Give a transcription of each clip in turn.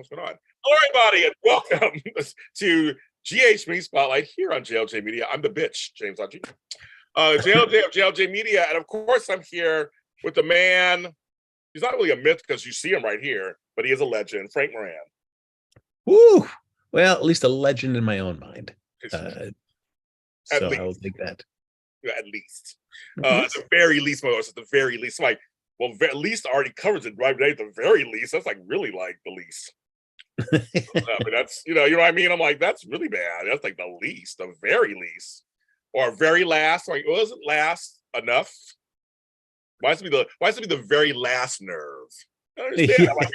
What's going on? Hello, everybody, and welcome to GH Spotlight here on JLJ Media. I'm the bitch, James Lott. JLJ of JLJ Media, and of course, I'm here with the man. He's not really a myth because you see him right here, but he is a legend, Frank Moran. Woo! Well, at least a legend in my own mind. So least. I will take that. At least. At the very least, at the very least. Like, well, at least already covers it right at the very least. That's like really like the least. I mean, that's you know what I mean. I'm like, that's really bad. That's like the least, the very least, or very last. Like, well, isn't last enough? Why has to be the very last nerve? I don't understand. Like,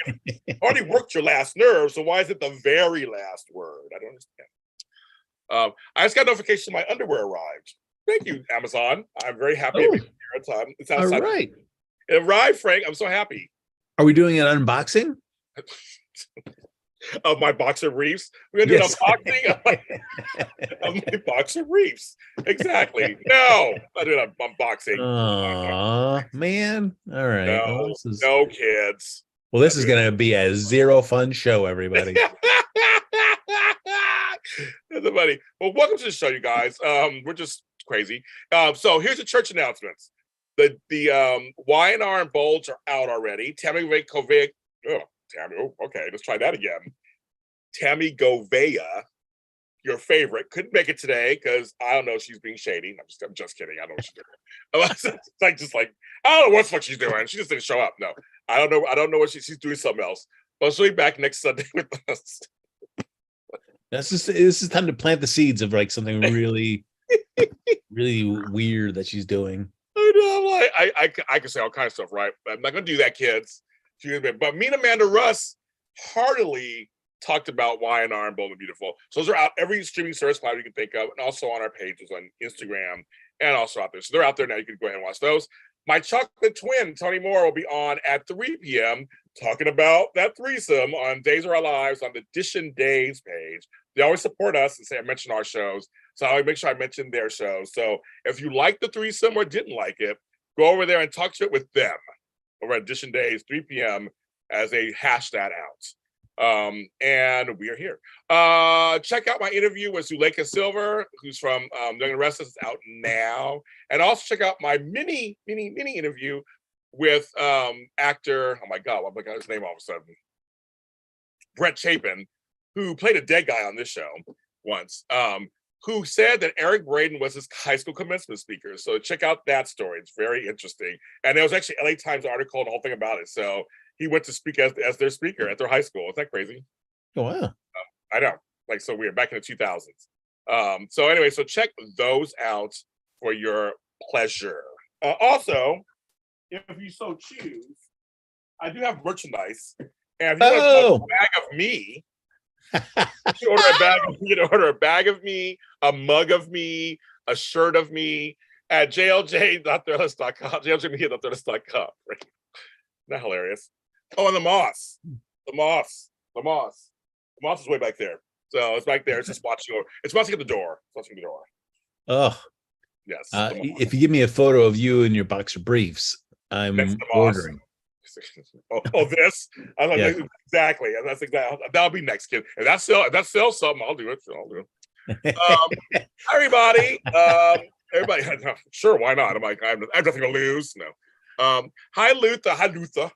already worked your last nerve, so why is it the very last word? I don't understand. I just got notification my underwear arrived. Thank you, Amazon. I'm very happy. It's outside. All right. It arrived, Frank. I'm so happy. Are we doing an unboxing? Of my boxer briefs? We're going to do an unboxing of my boxer briefs. Exactly. No, I'm doing an unboxing. Oh, man. All right. No kids. Well, this is going to be a zero fun show, everybody. Everybody. Well, welcome to the show, you guys. We're just crazy. So here's the church announcements. The Y&R and Bulge are out already. Tammy Govea. Oh, Tammy. Oh, okay. Let's try that again. Tammy Govea, your favorite, couldn't make it today because I don't know. She's being shady. I'm just kidding. I don't know what she's doing. it's like I don't know what the fuck she's doing. She just didn't show up. No, I don't know. I don't know what she's doing. Something else. But she'll be back next Sunday with us. This is time to plant the seeds of like something really, really weird that she's doing. I know. I can say all kinds of stuff, right? I'm not gonna do that, kids. But me and Amanda Russ heartily talked about Y&R and Bold and Beautiful. So those are out every streaming service platform you can think of, and also on our pages on Instagram and also out there. So they're out there now. You can go ahead and watch those. My chocolate twin, Tony Moore, will be on at 3 p.m. talking about that threesome on Days of Our Lives on the Edition Days page. They always support us and say I mention our shows. So I make sure I mention their shows. So if you like the threesome or didn't like it, go over there and talk to it with them over at Edition Days, 3 p.m. as they hash that out. And we are here. Check out my interview with Zuleika Silver, who's from Young and Restless. It's out now. And also check out my mini interview with actor, oh my God, I got his name all of a sudden. Brett Chapin, who played a dead guy on this show once, who said that Eric Braeden was his high school commencement speaker. So check out that story. It's very interesting. And there was actually LA Times article and the whole thing about it. So he went to speak as their speaker at their high school. Is that crazy? Oh, wow. I know. Like, so weird. Back in the 2000s. So anyway, so check those out for your pleasure. Also, if you so choose, I do have merchandise. And if you want a bag of me, you can order a bag of me, a mug of me, a shirt of me at jlj.thrillist.com, jljmedia.thrillist.com. Right? Isn't that hilarious? Oh, and the moss is way back there. So it's back there. It's just watching. It's watching at the door. It's watching the door. Oh, yes. If you give me a photo of you in your boxer briefs, I'm ordering. This? I was like, yeah. Exactly. That's exactly. That'll be next, kid. If that sells something, I'll do it. Hi, everybody. Everybody. Sure, why not? I'm like, I have nothing to lose. No. Hi, Luther. Hi, Luther.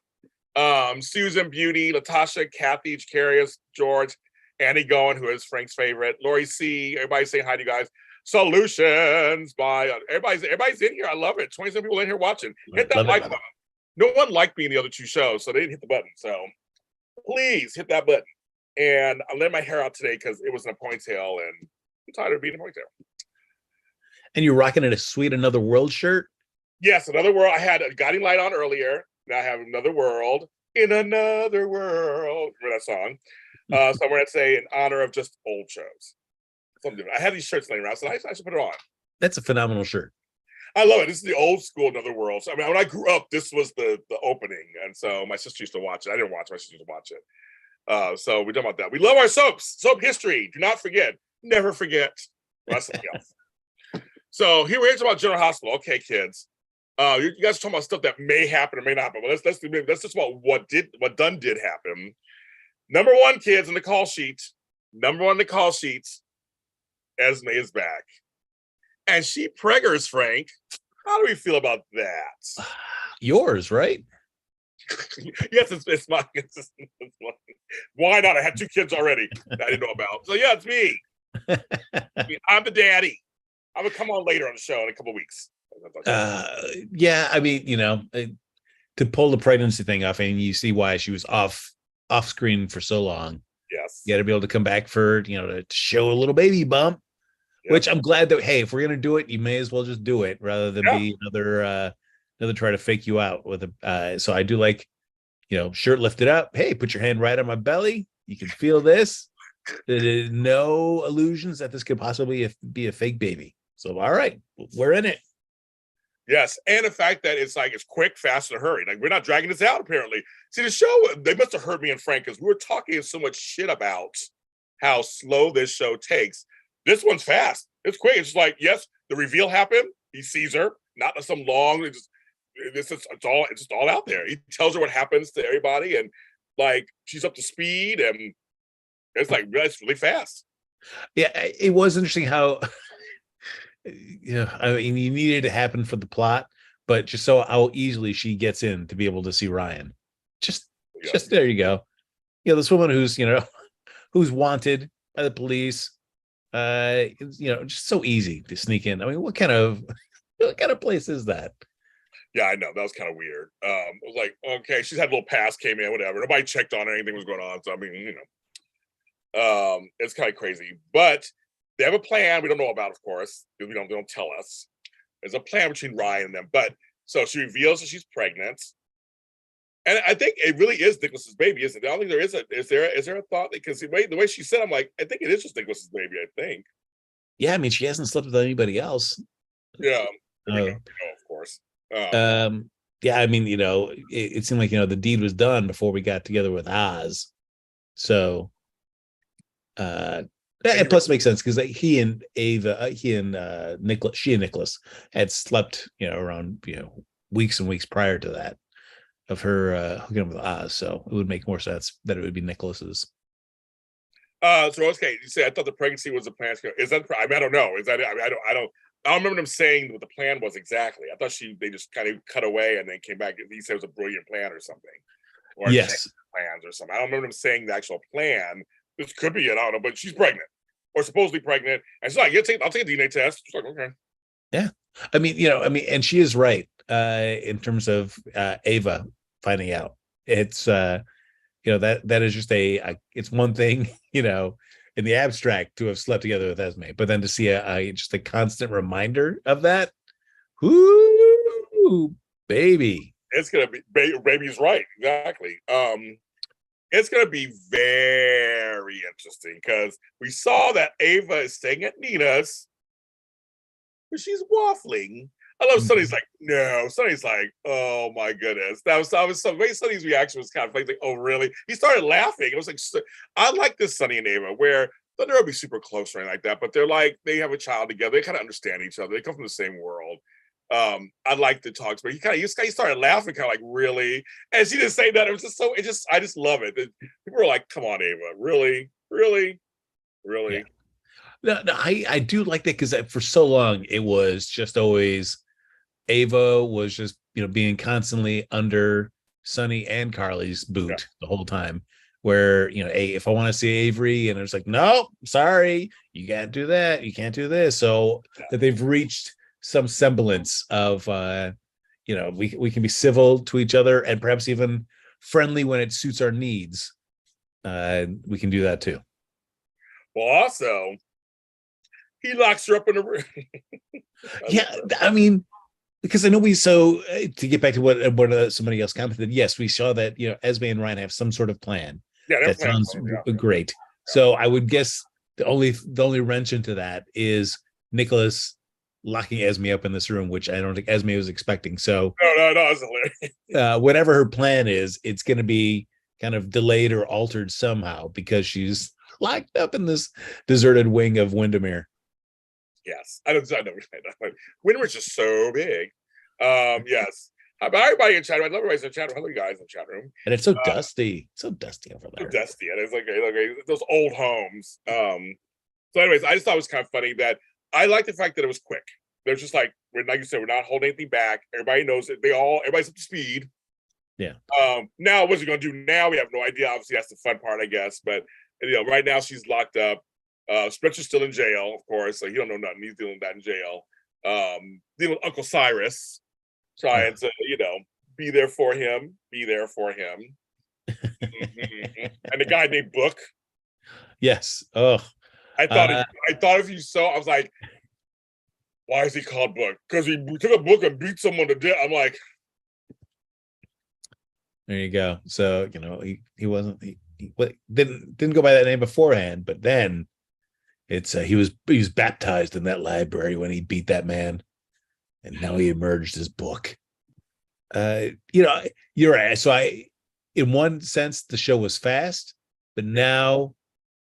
Susan, Beauty, Latasha, Kathy, Jacarius, George, Annie Goen, who is Frank's favorite, Lori C. Everybody saying hi to you guys. Solutions by everybody's in here. I love it. 27 people in here watching. Hit that like button. No one liked me in the other two shows, so they didn't hit the button. So please hit that button. And I let my hair out today because it was in a ponytail, and I'm tired of being in a ponytail. And you're rocking a sweet Another World shirt? Yes, Another World. I had a Guiding Light on earlier. Now I have Another World. In Another World. Remember that song? So I'm going to say in honor of just old shows. Something different. I have these shirts laying around, so I should put it on. That's a phenomenal shirt. I love it. This is the old school Another World. So, I mean, when I grew up, this was the opening. And so my sister used to watch it. I didn't watch it. My sister used to watch it. So we're talking about that. We love our soaps. Soap history. Do not forget. Never forget. Well, that's something else. So here we're talking about General Hospital. Okay, kids. You guys are talking about stuff that may happen or may not happen. But let's just about what did happen. Number one, kids, in the call sheet. Number one, the call sheets. Esme is back. And she preggers Frank. How do we feel about that? Yours, right? Yes, it's mine. It's mine. Why not? I had 2 kids already that I didn't know about. So yeah, it's me. I'm the daddy. I would come on later on the show in a couple of weeks. Yeah, I mean, to pull the pregnancy thing off, and you see why she was off screen for so long. Yes. You got to be able to come back for, to show a little baby bump, which I'm glad that, hey, if we're going to do it, you may as well just do it rather than be another try to fake you out with a, so I do like, shirt lifted up. Hey, put your hand right on my belly. You can feel this. There's no illusions that this could possibly be a fake baby. So, all right, we're in it. Yes, and the fact that it's quick, fast, and hurry. Like, we're not dragging this out, apparently. See, the show, they must have heard me and Frank, because we were talking so much shit about how slow this show takes. This one's fast. It's quick. It's just like, yes, the reveal happened. He sees her, not some long, it's just all out there. He tells her what happens to everybody, and she's up to speed, and it's really fast. Yeah, it was interesting how I mean, you needed it to happen for the plot, but just so how easily she gets in to be able to see Ryan. Just there you go. This woman who's who's wanted by the police. Just so easy to sneak in. I mean, what kind of place is that? Yeah, I know. That was kind of weird. It was like, okay, she's had a little pass, came in, whatever. Nobody checked on her, anything was going on. So I mean, it's kind of crazy. But they have a plan we don't know about, of course. They don't tell us. There's a plan between Ryan and them. But so she reveals that she's pregnant. And I think it really is Nicholas's baby, isn't it? I don't think there is is there a thought? Because the way she said, I'm like, I think it is just Nicholas's baby, I think. Yeah, I mean, she hasn't slept with anybody else. Yeah. We know, of course. Yeah, I mean, it seemed like, the deed was done before we got together with Oz. So and plus it makes sense because she and Nicholas had slept, around, weeks and weeks prior to that of her hooking up with Oz. So it would make more sense that it would be Nicholas's. So okay, you say I thought the pregnancy was a plan. Is that? I mean, I don't know. Is that? I don't remember them saying what the plan was exactly. I thought they just kind of cut away and then came back. He said it was a brilliant plan or something, or yes, plans or something. I don't remember them saying the actual plan. This could be it. I don't know, but she's pregnant or supposedly pregnant, and she's like, "Yeah, I'll take a DNA test." She's like, "Okay." Yeah, I mean, and she is right in terms of Ava finding out. It's that is just it's one thing, in the abstract to have slept together with Esme, but then to see just a constant reminder of that, whoo, baby. It's gonna be baby's right, exactly. It's gonna be very interesting because we saw that Ava is staying at Nina's, but she's waffling. I love Sonny's like, no. Sonny's like, oh my goodness. That was so. Sonny's reaction was kind of like, oh really? He started laughing. It was like, I like this Sonny and Ava where they'll never be super close or anything like that, but they're like, they have a child together. They kind of understand each other. They come from the same world. I like the talks, but he started laughing, kind of like, really? And she didn't say that. It was just so. I just love it. People were like, come on, Ava, really? Yeah. No, I do like that because for so long it was just always Ava was just being constantly under Sonny and Carly's boot the whole time. Where hey, if I want to see Avery, and it's like, no, sorry, you can't do that, you can't do this. So that they've reached some semblance of we can be civil to each other and perhaps even friendly when it suits our needs. We can do that too. Well, also, he locks her up in a room. Yeah, I mean, because I know to get back to what somebody else commented, yes, we saw that Esme and Ryan have some sort of plan. Yeah, that sounds great. Yeah. So I would guess the only wrench into that is Nicholas locking Esme up in this room, which I don't think Esme was expecting. So no, it's hilarious. Whatever her plan is, it's going to be kind of delayed or altered somehow because she's locked up in this deserted wing of Windermere. Yes, I know. Windermere's just so big. Yes. About everybody in chat room. I love everybody's in chat room. Hello, you guys in chat room. And it's so dusty. So dusty over there. So dusty. And it's like those old homes. So anyways, I just thought it was kind of funny that I like the fact that it was quick. They're just like you said, we're not holding anything back. Everybody knows it. Everybody's up to speed. Yeah. Now what's he gonna do now? We have no idea. Obviously, that's the fun part, I guess. But right now she's locked up. Spencer's still in jail, of course. So he don't know nothing. He's dealing with that in jail. Dealing with Uncle Cyrus, trying to, be there for him. And the guy named Book. Yes. Oh. I thought if you saw, I was like, why is he called Book? Because he took a book and beat someone to death. I'm like, there you go. So he wasn't he didn't go by that name beforehand, but then it's he was baptized in that library when he beat that man, and now he emerged as Book. You're right. So in one sense, the show was fast, but now,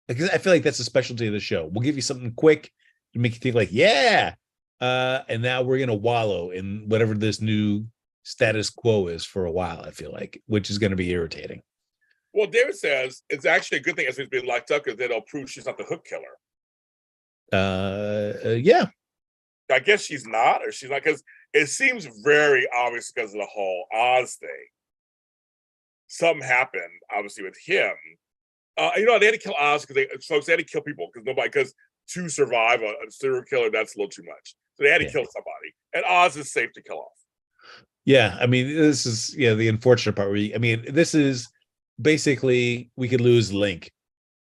because I feel like that's a specialty of the show. We'll give you something quick to make you think like, yeah. And now we're gonna wallow in whatever this new status quo is for a while, I feel like, which is going to be irritating. Well, David says it's actually a good thing as he's been locked up because they'll prove she's not the hook killer. Yeah. I guess she's not, or she's not, because it seems very obvious because of the whole Oz thing. Something happened, obviously, with him. They had to kill Oz because they had to kill people because to survive a serial killer, that's a little too much. So they had to kill somebody, and Oz is safe to kill off. Yeah, I mean, this is the unfortunate part. This is basically we could lose Link.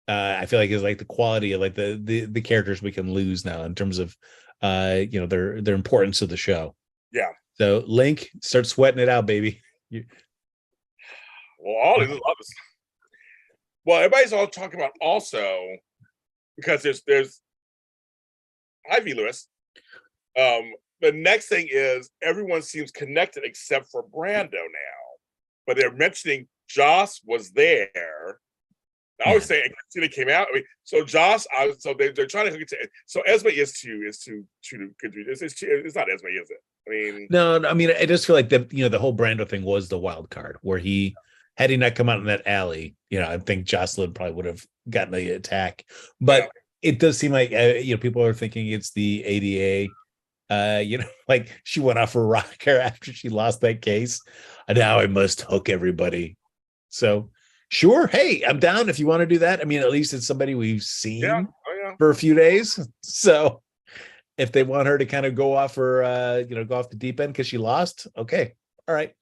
I feel like it's like the quality of like the characters we can lose now in terms of their importance to the show. Yeah. So Link, start sweating it out, baby. Well, everybody's all talking about also because there's Ivy Lewis. The next thing is everyone seems connected except for Brando now, but they're mentioning Joss was there. I was saying it came out. I mean, so Joss, so they're trying to hook it to. So Esme is too. It's not Esme, is it? I mean, no. I mean, I just feel like the whole Brando thing was the wild card where had he not come out in that alley, I think Jocelyn probably would have gotten the attack. But it does seem like people are thinking it's the ADA. Like she went off her rocker after she lost that case, and now I must hook everybody. So sure, hey, I'm down if you want to do that. I mean, at least it's somebody we've seen for a few days. So if they want her to kind of go off her go off the deep end because she lost, okay, all right.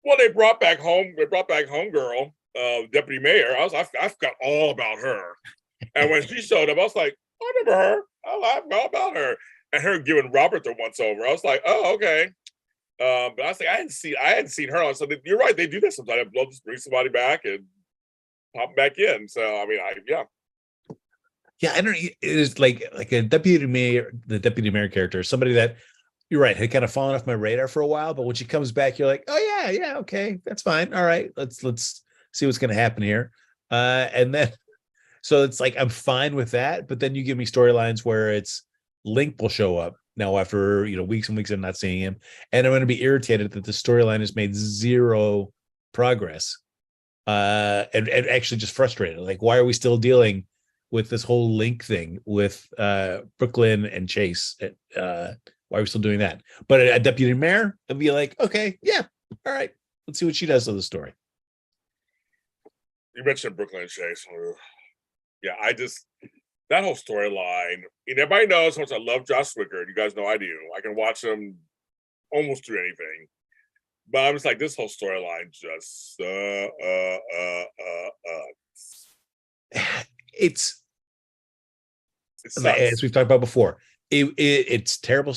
Well, they brought back homegirl, deputy mayor. I forgot all about her, and when she showed up, I was like, I remember her. I forgot about her. And her giving Robert the once over. I was like, oh, okay. But I was like, I hadn't seen her on. So you're right, they do this sometimes. They'll just bring somebody back and pop them back in. So I mean, I don't. It is like a deputy mayor. The deputy mayor character, somebody that you're right had kind of fallen off my radar for a while. But when she comes back, you're like, oh yeah, okay, that's fine. All right, let's see what's going to happen here. And then so it's like I'm fine with that. But then you give me storylines where it's Link will show up now after weeks and weeks of not seeing him, and I'm going to be irritated that the storyline has made zero progress, and actually just frustrated. Like, why are we still dealing with this whole Link thing with Brooklyn and Chase? Why are we still doing that? But a deputy mayor, I'd be like, okay, yeah, all right, let's see what she does to the story. You mentioned Brooklyn and Chase. Yeah, that whole storyline, and everybody knows how much I love Josh Swickard. You guys know I do. I can watch him almost do anything. But I'm just like, this whole storyline just it's as we've talked about before. It's terrible.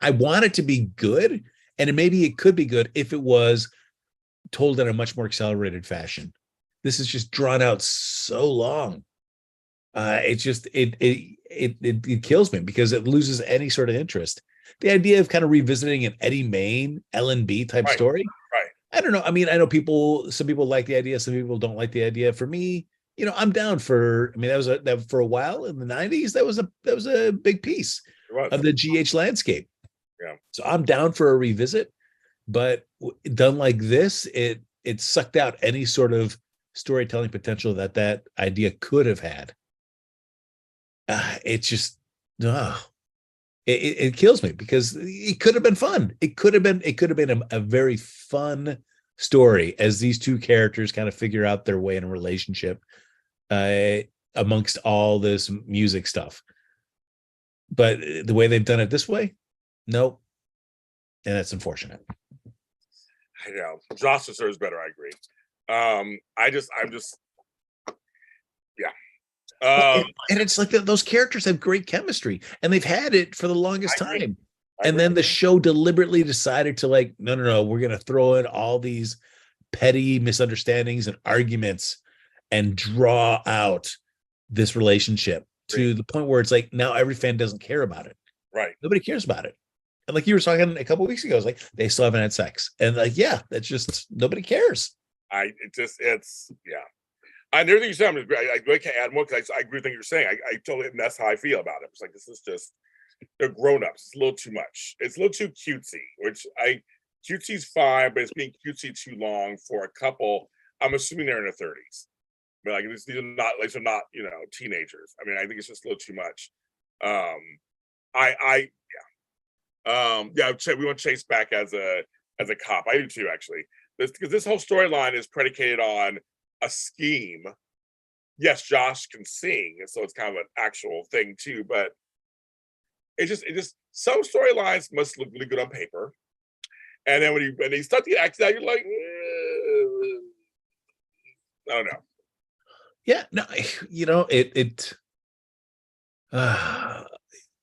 I want it to be good, and maybe it could be good if it was told in a much more accelerated fashion. This is just drawn out so long. It's just it kills me because it loses any sort of interest. The idea of kind of revisiting an Eddie Main L&B type story, right? I don't know. I mean, I know some people like the idea, some people don't like the idea. For me, I'm down for. I mean, that for a while in the '90s, that was a big piece of the GH landscape. Yeah. So I'm down for a revisit. but done like this, it sucked out any sort of storytelling potential that idea could have had. It's just, oh, it kills me because it could have been fun. It could have been a very fun story as these two characters kind of figure out their way in a relationship amongst all this music stuff. But the way they've done it this way, nope. And that's unfortunate. I know. Josh deserves better, I agree. I'm just yeah. And it's like those characters have great chemistry, and they've had it for the longest time. And then the show deliberately decided to like, no, we're going to throw in all these petty misunderstandings and arguments and draw out this relationship to the point where it's like now every fan doesn't care about it. Right. Nobody cares about it. And like you were talking a couple of weeks ago, it's like they still haven't had sex. And like, yeah, that's just nobody cares. It's and everything you said, I really can't add more because I agree with what you're saying. I totally, and that's how I feel about it. It's like, this is just, they're grown-ups. It's a little too much. It's a little too cutesy, which cutesy's fine, but it's being cutesy too long for a couple. I'm assuming they're in their 30s. I mean, like, these are not, like, they're not, teenagers. I mean, I think it's just a little too much. We want Chase back as a cop. I do too, actually. Because this whole storyline is predicated on a scheme. Yes, Josh can sing, and so it's kind of an actual thing too. But it just some storylines must look really good on paper, and then when you start to act out, you're like, I don't know. Yeah, no,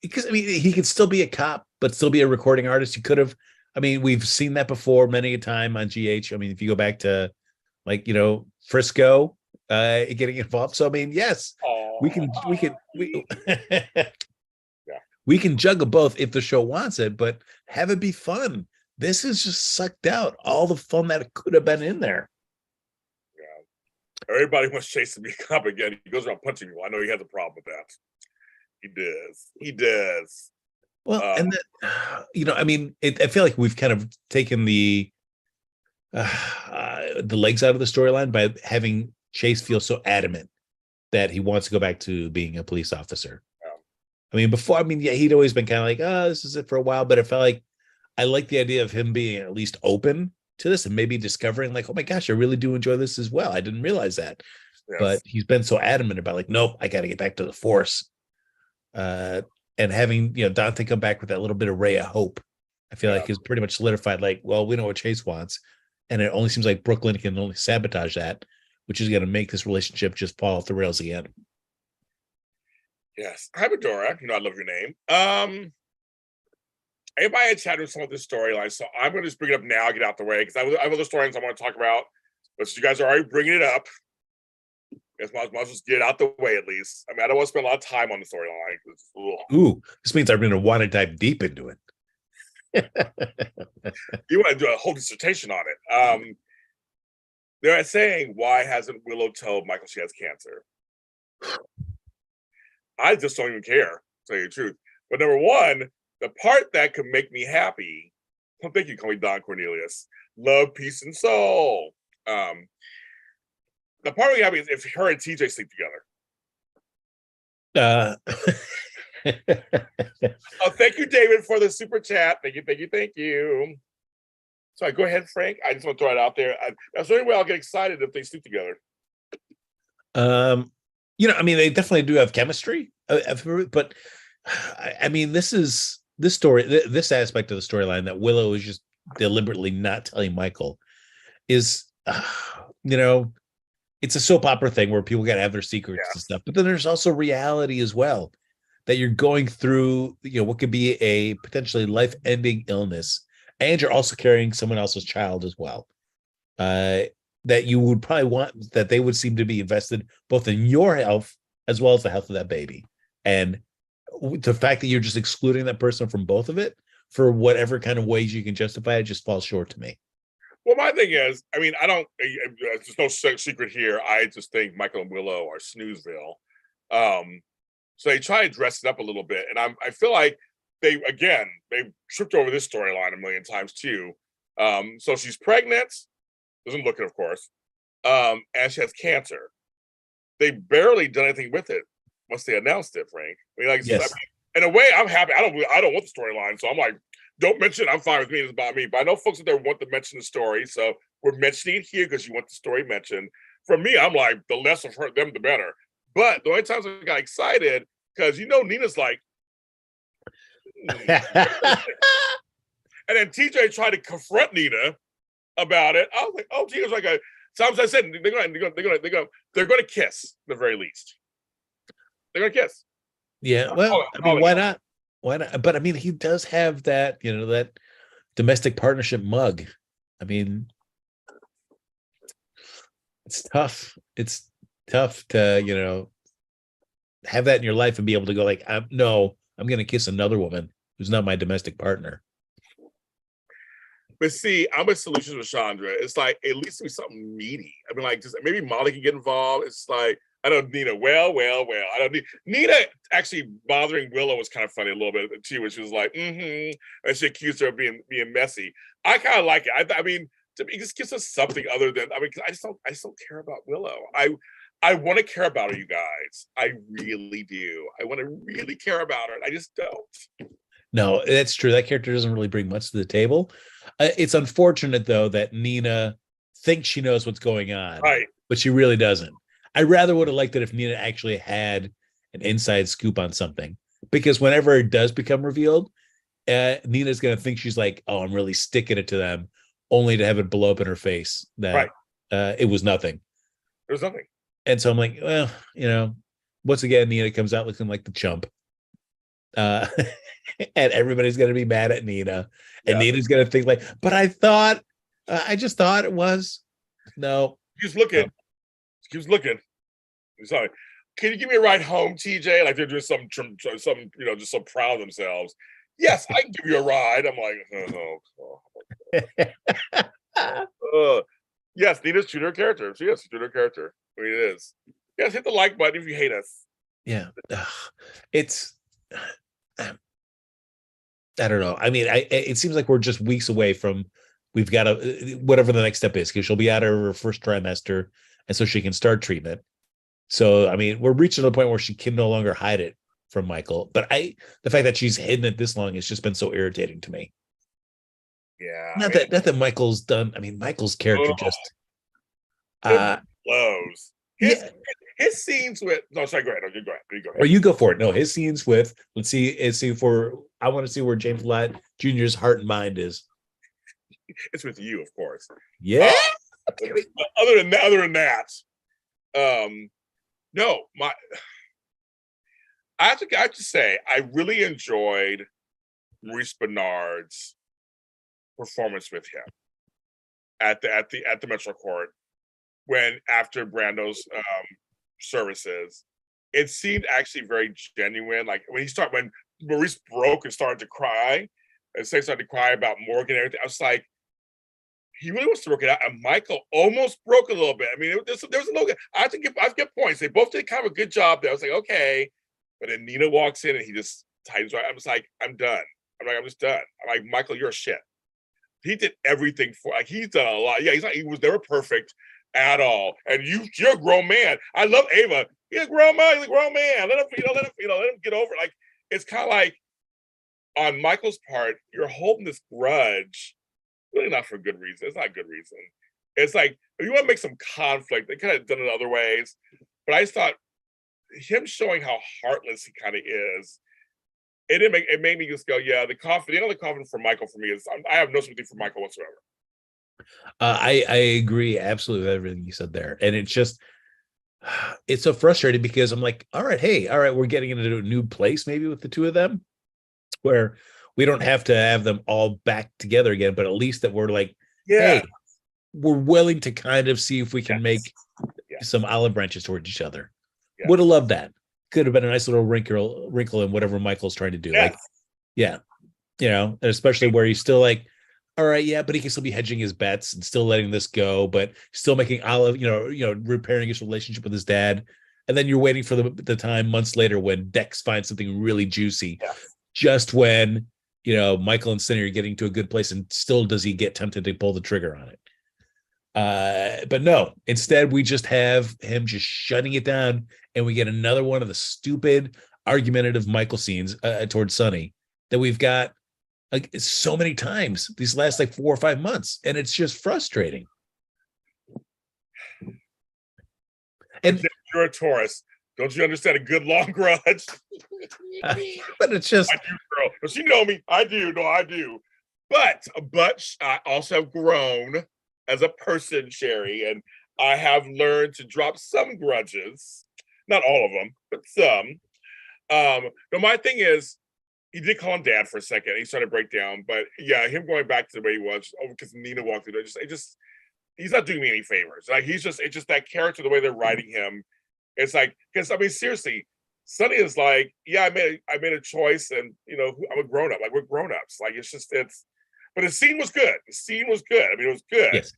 because I mean, he could still be a cop, but still be a recording artist. He could have. I mean, we've seen that before many a time on GH. I mean, if you go back to like, Frisco getting involved. So I mean, yes, we can we can juggle both if the show wants it, but have it be fun. This is just sucked out all the fun that could have been in there. Yeah. Everybody wants Chase to be a cop again. He goes around punching people. I know he has a problem with that. He does. Well, and that, I mean, I feel like we've kind of taken the legs out of the storyline by having Chase feel so adamant that he wants to go back to being a police officer. Yeah. I mean, before, he'd always been kind of like, oh, this is it for a while, but I felt like I like the idea of him being at least open to this and maybe discovering like, oh my gosh, I really do enjoy this as well. I didn't realize that. Yes. But he's been so adamant about like, nope, I got to get back to the force. And having, Dante come back with that little bit of ray of hope, I feel like is pretty much solidified. Like, well, we know what Chase wants. And it only seems like Brooklyn can only sabotage that, which is going to make this relationship just fall off the rails again. Yes. Hi, Bedora. I love your name. Everybody had chatted with some of this storyline, so I'm going to just bring it up now, get out the way, because I have other storylines I want to talk about. But since you guys are already bringing it up, I guess might as well just get it out the way at least. I don't want to spend a lot of time on the storyline. Ooh, this means I'm going to want to dive deep into it. You want to do a whole dissertation on it. They're saying, why hasn't Willow told Michael she has cancer? I just don't even care, to tell you the truth. But number one, the part that could make me happy, thank you, call me Don Cornelius, love, peace, and soul. The part we have is if her and TJ sleep together. Oh, thank you, David, for the super chat. Thank you. Sorry, go ahead, Frank. I just want to throw it out there. That's the only way I'll get excited if they sleep together. They definitely do have chemistry, but this aspect of the storyline that Willow is just deliberately not telling Michael is, it's a soap opera thing where people got to have their secrets and stuff, but then there's also reality as well, that you're going through, what could be a potentially life-ending illness, and you're also carrying someone else's child as well. That you would probably want, that they would seem to be invested both in your health as well as the health of that baby. And the fact that you're just excluding that person from both of it for whatever kind of ways you can justify it just falls short to me. Well, my thing is, there's no secret here. I just think Michael and Willow are snoozeville. So they try to dress it up a little bit. And I feel like they've tripped over this storyline a million times too. So she's pregnant, doesn't look it, of course, and she has cancer. They barely done anything with it once they announced it, Frank. I mean, like, Yes. in a way, I'm happy. I don't want the storyline, so I'm like, don't mention it. I'm fine with me. It's about me. But I know folks out there want to mention the story, so we're mentioning it here because you want the story mentioned. For me, I'm like, the less of her, them, the better. But the only times I got excited, because Nina's like, and then TJ tried to confront Nina about it. I was like, oh, TJ's like a. Sometimes I said they're gonna kiss at the very least. They're gonna kiss. Yeah. Well, I mean, why not? Why not? But I mean, he does have that, that domestic partnership mug. I mean, it's tough. It's tough to, have that in your life and be able to go like, I'm going to kiss another woman who's not my domestic partner. But see, I'm with Solutions with Chandra. It's like, at least be something meaty. I mean, like, just maybe Molly can get involved. It's like, I don't Nina. Well. I don't need Nina actually bothering Willow was kind of funny a little bit too, when she was like, and she accused her of being messy. I kind of like it. I mean, to me, it just gives us something other than, I mean, because I just don't care about Willow. I want to care about her, you guys. I really do. I want to really care about her. I just don't. No, that's true. That character doesn't really bring much to the table. It's unfortunate, though, that Nina thinks she knows what's going on, right? But she really doesn't. I rather would have liked it if Nina actually had an inside scoop on something, because whenever it does become revealed, Nina's going to think she's like, oh, I'm really sticking it to them, only to have it blow up in her face that it was nothing. It was nothing. And so I'm like, well, once again, Nina comes out looking like the chump. And everybody's going to be mad at Nina. And Nina's going to think like, but I just thought it was. No. She's looking. No. She keeps looking. Sorry. Can you give me a ride home, TJ? Like they're doing some, just so proud of themselves. Yes, I can give you a ride. I'm like, yes, Nina's true to her character. She is true to her character. I mean, it is. Yes, hit the like button if you hate us. Yeah. It's, I don't know. I mean, it seems like we're just weeks away from, we've got whatever the next step is, because she'll be out of her first trimester, and so she can start treatment. So, I mean, we're reaching the point where she can no longer hide it from Michael. But the fact that she's hidden it this long has just been so irritating to me. Yeah. Not that Michael's done. I mean, Michael's character just blows. His scenes with sorry, go ahead. No, go ahead. Or you go for it. No, his scenes with I want to see where James Lott Jr.'s heart and mind is. It's with you, of course. Yeah. Other than that, no, I have to say, I really enjoyed Maurice Bernard's performance with him at the Metro Court when after Brando's services. It seemed actually very genuine. Like when Maurice broke and started to cry, and started to cry about Morgan and everything, I was like, he really wants to work it out. And Michael almost broke a little bit. I mean, there was a little. I have to give points. They both did kind of a good job there. I was like, okay. But then Nina walks in and he just tightens right. I'm just like, I'm done. I'm just done. I'm like, Michael, you're a shit. He did everything he's done a lot. Yeah, he was never perfect at all. And you're a grown man. I love Ava. He's a grown man. He's a grown man. Let him get over it. Like, it's kind of like on Michael's part, you're holding this grudge. Really not for a good reason. It's not a good reason. It's like, if you want to make some conflict, they could have done it other ways. But I just thought him showing how heartless he kind of is, it made me just go, yeah, the only confidence for Michael for me is I have no sympathy for Michael whatsoever. I agree absolutely with everything you said there. And it's so frustrating because I'm like, all right, we're getting into a new place maybe with the two of them, where we don't have to have them all back together again, but at least that we're like, hey, we're willing to kind of see if we can make some olive branches towards each other. Would have loved that. Could have been a nice little wrinkle in whatever Michael's trying to do. Yes. Like, especially where he's still like, all right, yeah, but he can still be hedging his bets and still letting this go, but still making Olive, repairing his relationship with his dad. And then you're waiting for the time months later when Dex finds something really juicy, just when Michael and Sonny are getting to a good place, and still does he get tempted to pull the trigger on it? But no, instead we just have him just shutting it down, and we get another one of the stupid argumentative Michael scenes towards Sonny that we've got like so many times these last like 4 or 5 months, and it's just frustrating. And you're a Taurus. Don't you understand a good long grudge? But it's just, I do, girl. Does she know me? I do. No, I do. But I also have grown as a person, Sherry, and I have learned to drop some grudges. Not all of them, but some. No, my thing is, he did call him dad for a second. He started to break down, but yeah, him going back to the way he was because Nina walked through there. He's not doing me any favors. Like it's just that character, the way they're writing him. It's like, because I mean, seriously, Sonny is like, yeah, I made a choice, and I'm a grown up. Like we're grown ups. Like but the scene was good. The scene was good. I mean, it was good. yes.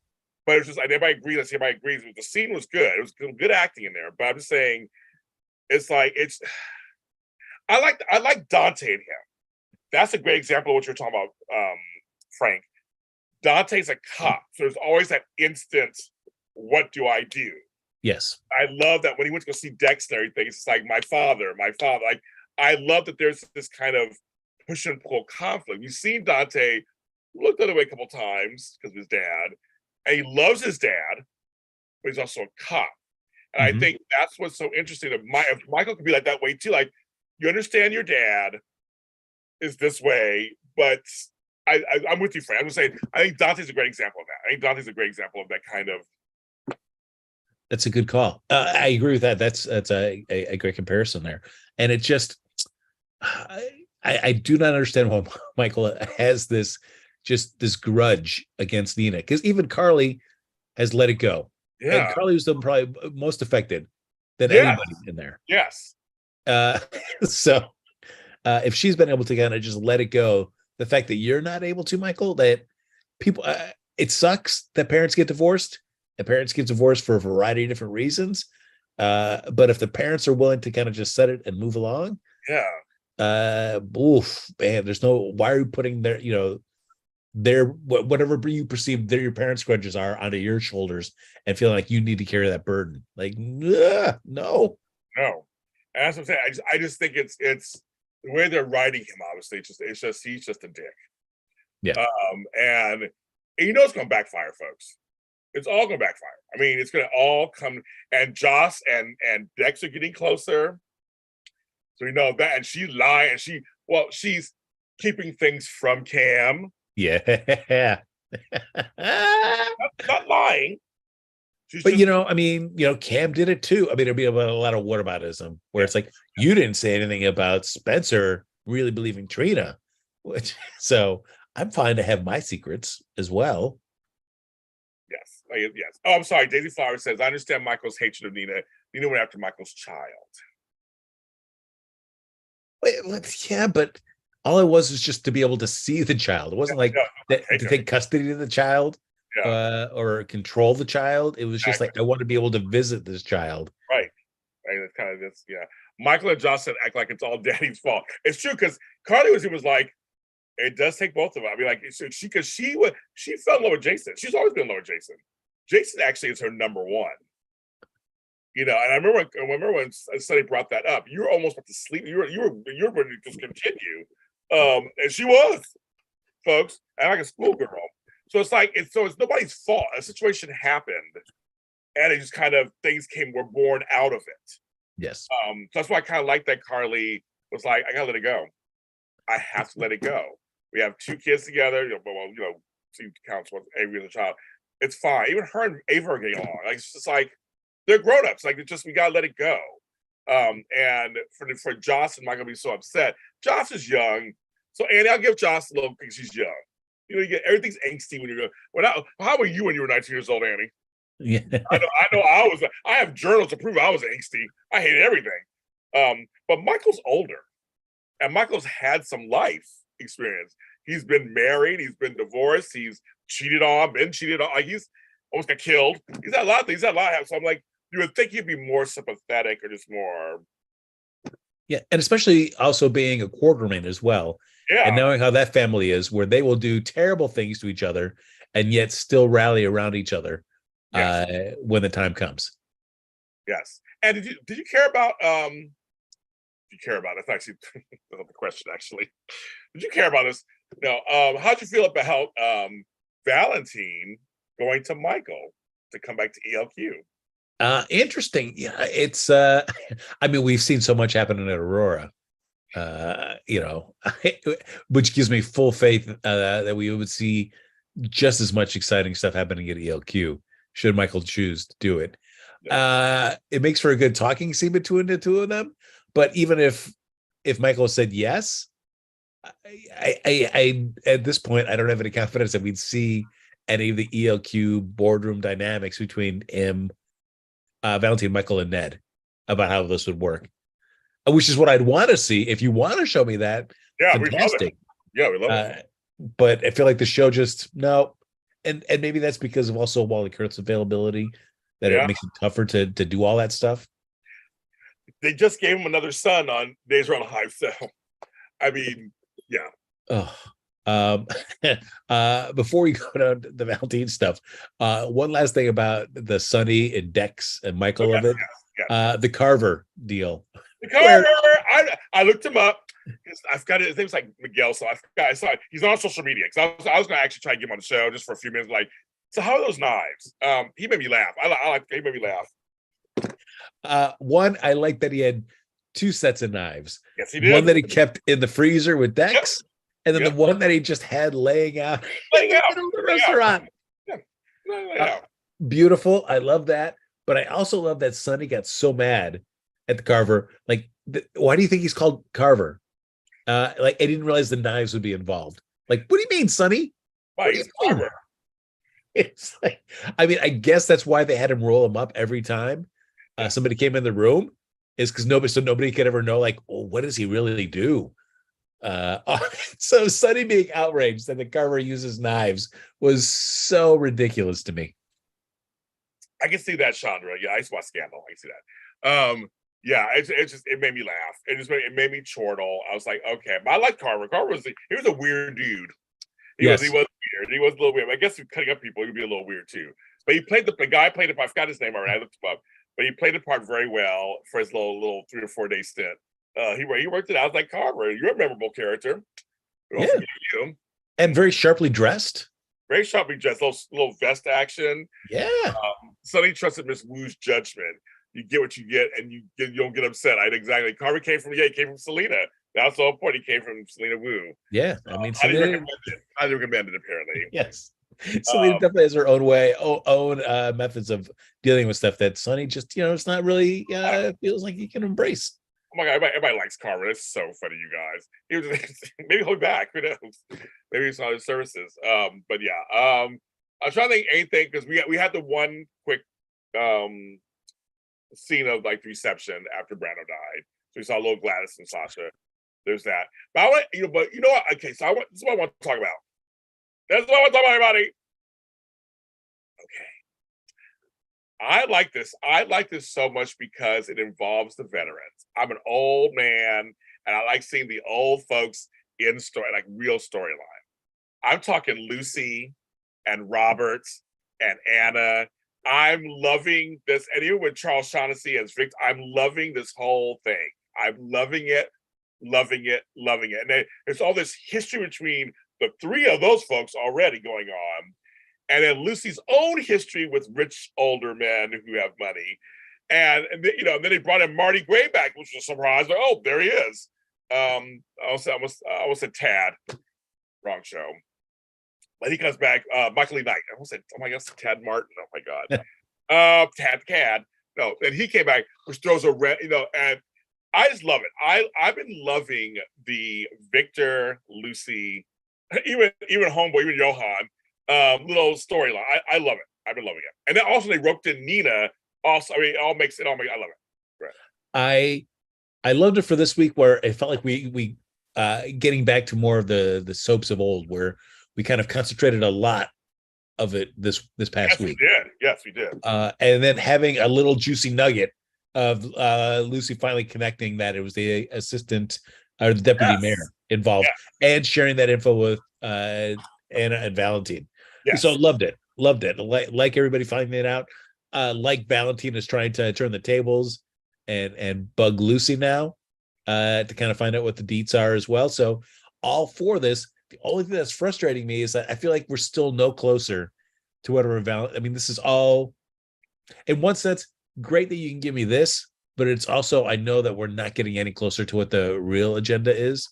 But it's just like everybody agrees. The scene was good. It was good acting in there. But I'm just saying, I like Dante and him. That's a great example of what you're talking about, Frank. Dante's a cop, so there's always that instant, what do I do? Yes. I love that when he went to go see Dex and everything, it's like my father. Like I love that there's this kind of push and pull conflict. You've seen Dante look the other way a couple times because of his dad, and he loves his dad, but he's also a cop. And I think that's what's so interesting. If Michael could be like that way too. Like you understand your dad is this way, but I'm with you, Frank. I'm just saying, I think Dante's a great example of that. I think Dante's a great example of that kind of. That's a good call. I agree with that. That's a great comparison there. And it just, I do not understand why Michael has this grudge against Nina, because even Carly has let it go. Yeah. And Carly was the probably most affected than anybody in there. Yes. So if she's been able to kind of just let it go, the fact that you're not able to, Michael, that people, it sucks that parents get divorced. And parents get divorced for a variety of different reasons. But if the parents are willing to kind of just set it and move along, man, there's no, why are you putting whatever you perceive that your parents' grudges are onto your shoulders and feeling like you need to carry that burden? Like, no. And that's what I'm saying. I just think it's the way they're writing him. Obviously, he's just a dick. Yeah. And it's going to backfire, folks. It's all going to backfire. I mean, it's going to all come. And Joss and Dex are getting closer. So we know that. And she's lying. She's keeping things from Cam. Yeah. Not lying. But Cam did it too. I mean, there'd be a lot of whataboutism where it's like, you didn't say anything about Spencer really believing Trina, so I'm fine to have my secrets as well. Yes. Oh, I'm sorry. Daisy Flower says, I understand Michael's hatred of Nina. Nina went after Michael's child. Yeah, but all it was just to be able to see the child. It wasn't to take custody of the child or control the child. It was just like, I want to be able to visit this child. Right. It's kind of this, Michael and Jocelyn act like it's all Daddy's fault. It's true, because Carly was like, it does take both of them. I mean, like, she fell in love with Jason. She's always been in love with Jason. Jason actually is her number one. And I remember when Sonny brought that up, you were almost about to sleep. You were ready to just continue. And she was, folks, and like a schoolgirl. So it's like it's nobody's fault. A situation happened, and it just kind of were born out of it. Yes. So that's why I kind of like that Carly was like, I gotta let it go. I have to let it go. We have 2 kids together. She counts with Avery as a child. It's fine. Even her and Ava are getting along. Like it's just like they're grown-ups. Like we gotta let it go. And for Joss and Michael to be so upset. Joss is young, so Annie, I'll give Joss a little because she's young. You get everything's angsty when you're going. How were you when you were 19 years old, Annie? Yeah. I know. I have journals to prove I was angsty. I hated everything. But Michael's older, and Michael's had some life experience. He's been married. He's been divorced. He's been cheated on. Like he's almost got killed. He's had a lot of things. So I'm like, you would think he'd be more sympathetic or just more. Yeah, and especially also being a quarterman as well. and Yeah. knowing how that family is, where they will do terrible things to each other and yet still rally around each other Yes. when the time comes. Yes. And did you care about did you care about that's actually the question actually. Did you care about this? No. How'd you feel about Valentine going to Michael to come back to ELQ? Interesting. Yeah, it's I mean, we've seen so much happen in Aurora, which gives me full faith that we would see just as much exciting stuff happening at ELQ should Michael choose to do it. It makes for a good talking scene between the two of them. But even if Michael said yes, I at this point I don't have any confidence that we'd see any of the ELQ boardroom dynamics between him, Valentine, Michael, and Ned about how this would work, which is what I'd want to see. If you want to show me that, Yeah, fantastic. we love it. Yeah, we love it. But I feel like the show just no, and maybe that's because of also Wally Kurt's availability that it makes it tougher to do all that stuff. They just gave him another son on Days Are on High, so I mean, yeah. Before we go down to the Valentine stuff, one last thing about the Sonny and Dex and Michael of it, the Carver deal. The Carver, I looked him up. I've got it. His name's like Miguel, so I saw it. He's on social media because I was going to actually try to get him on the show just for a few minutes. Like, so how are those knives? He made me laugh. He made me laugh. One, I like that he had two sets of knives. Yes, he did. One that he kept in the freezer with Dex, and then the one that he just had laying out in the restaurant. Beautiful. I love that. But I also love that Sonny got so mad at the Carver. Like, why do you think he's called Carver? Like, I didn't realize the knives would be involved. Like, what do you mean, Sonny? Why he's Carver? It's like, I mean, I guess that's why they had him roll him up every time somebody came in the room, is because nobody could ever know, like, oh, what does he really do? So Sonny being outraged that the Carver uses knives was so ridiculous to me. I can see that, Chandra. Yeah, I used to watch Scandal. I can see that. Yeah, it made me laugh. It made me chortle. I was like, okay, but I like Carver. Carver he was a weird dude. He was weird. He was a little weird. I guess if cutting up people, he'd be a little weird too. But the guy played it. I forgot his name already. I looked him up, but he played the part very well for his little 3 or 4 day stint. He worked it out. I was like, Carver, you're a memorable character. You. And very sharply dressed. Very sharply dressed. Little vest action. Yeah. Sonny trusted Miss Wu's judgment. You get what you get, and you don't get upset. Exactly. Carver came from Selena. That's the whole point. He came from Selena Wu. Yeah, I mean, highly recommended, apparently. Yes. Selena definitely has her own way, own methods of dealing with stuff that Sonny just, it's not really feels like he can embrace. Oh my God, everybody likes Carver. It's so funny, you guys. Maybe he'll be back. Who knows? Maybe it's on his services. But yeah. I'm trying to think anything because we had the one quick scene of like the reception after Brando died. So we saw little Gladys and Sasha. There's that. But I want, but you know what? Okay, so this is what I want to talk about. That's what I want to talk about, everybody. Okay. I like this. I like this so much because it involves the veterans. I'm an old man, and I like seeing the old folks in story, like real storyline. I'm talking Lucy and Robert and Anna. I'm loving this, and even with Charles Shaughnessy as Victor, I'm loving this whole thing. I'm loving it. And there's all this history between the three of those folks already going on. And then Lucy's own history with rich older men who have money. And then they brought in Marty Gray back, which was a surprise. Like, oh, there he is. I almost said Tad. Wrong show. But he comes back, Michael Lee Knight. I almost said, oh my God, Tad Martin. Oh my God. Tad Cad. No, and he came back, which throws a red, and I just love it. I've been loving the Victor, Lucy, even Homeboy, even Johan, little storyline. I love it. I've been loving it. And then also they roped in Nina. Also, I mean, I love it. Right. I loved it for this week where it felt like we getting back to more of the soaps of old, where we kind of concentrated a lot of it this past week. Yes, we did. And then having a little juicy nugget of Lucy finally connecting that it was the assistant or the deputy Yes. mayor involved, and sharing that info with Anna and Valentine. Yes. So loved it. Like everybody finding it out. Like Valentine is trying to turn the tables and bug Lucy now to kind of find out what the deets are as well. So all for this. The only thing that's frustrating me is that I feel like we're still no closer to whatever I mean, this is all, in one sense, great that you can give me this, but it's also, I know that we're not getting any closer to what the real agenda is.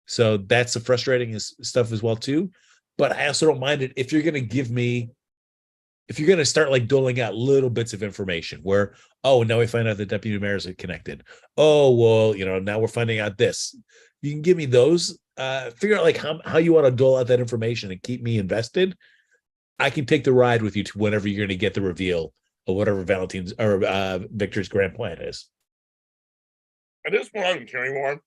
So that's the frustrating stuff as well too. But I also don't mind it if you're going to give me, if you're going to start like doling out little bits of information where, oh, now we find out the deputy mayors are connected. Oh, well, now we're finding out this. You can give me those, figure out like how you want to dole out that information and keep me invested. I can take the ride with you to whenever you're going to get the reveal of whatever Valentine's or Victor's grand plan is. At this point, I don't care anymore.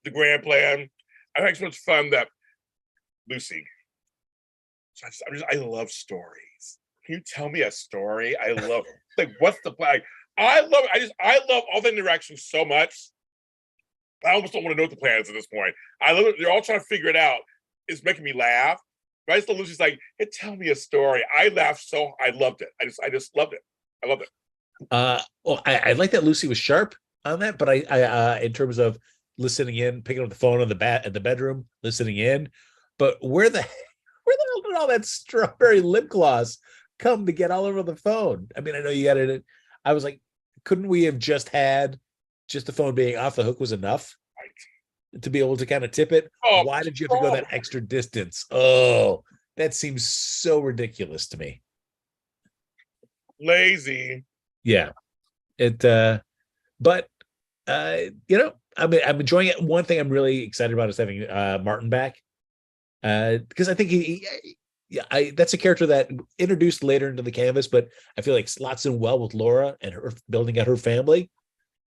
The grand plan. I think it's so much fun that Lucy. I love stories. Can you tell me a story? I love like what's the plan? I love all the interactions so much. I almost don't want to know what the plan is at this point. I love it. They're all trying to figure it out. It's making me laugh. But I just love Lucy's like, hey, tell me a story. I laughed so I loved it. I just loved it. I loved it. Well, I like that Lucy was sharp on that, but I in terms of listening in, picking up the phone in the bedroom, listening in. But where the hell did all that strawberry lip gloss come to get all over the phone? I mean, I know you got it. I was like, couldn't we have just had the phone being off the hook was enough to be able to kind of tip it? Oh, why did you have to go that extra distance? Oh, that seems so ridiculous to me. Lazy. Yeah. But I mean, I'm enjoying it. One thing I'm really excited about is having Martin back. Because I think that's a character that introduced later into the canvas, but I feel like slots in well with Laura and her building out her family.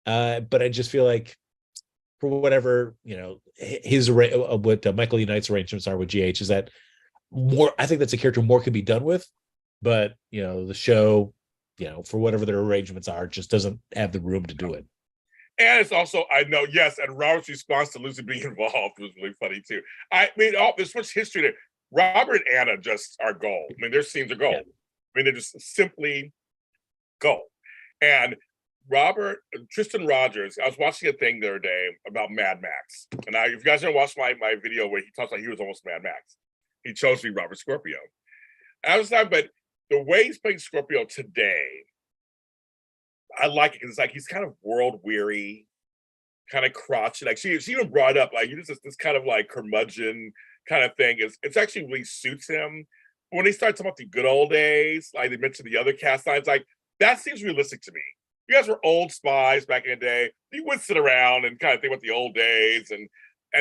But I just feel like for whatever, his what Michael Unite's arrangements are with GH is that more, I think that's a character more can be done with, but the show, for whatever their arrangements are, just doesn't have the room to do it. And it's also, I know, yes, and Robert's response to Lucy being involved was really funny too. I mean, there's much history there. Robert and Anna just are gold. I mean, their scenes are gold. Yeah. I mean, they're just simply gold. And Tristan Rogers, I was watching a thing the other day about Mad Max. And if you guys didn't watch my video where he talks like he was almost Mad Max, he chose to be Robert Scorpio. And I was like, but the way he's playing Scorpio today, I like it because it's like he's kind of world weary, kind of crotchety. Like she even brought up like this kind of like curmudgeon kind of thing. It's actually really suits him. But when they start talking about the good old days, like they mentioned the other cast signs, like that seems realistic to me. You guys were old spies back in the day. You would sit around and kind of think about the old days, and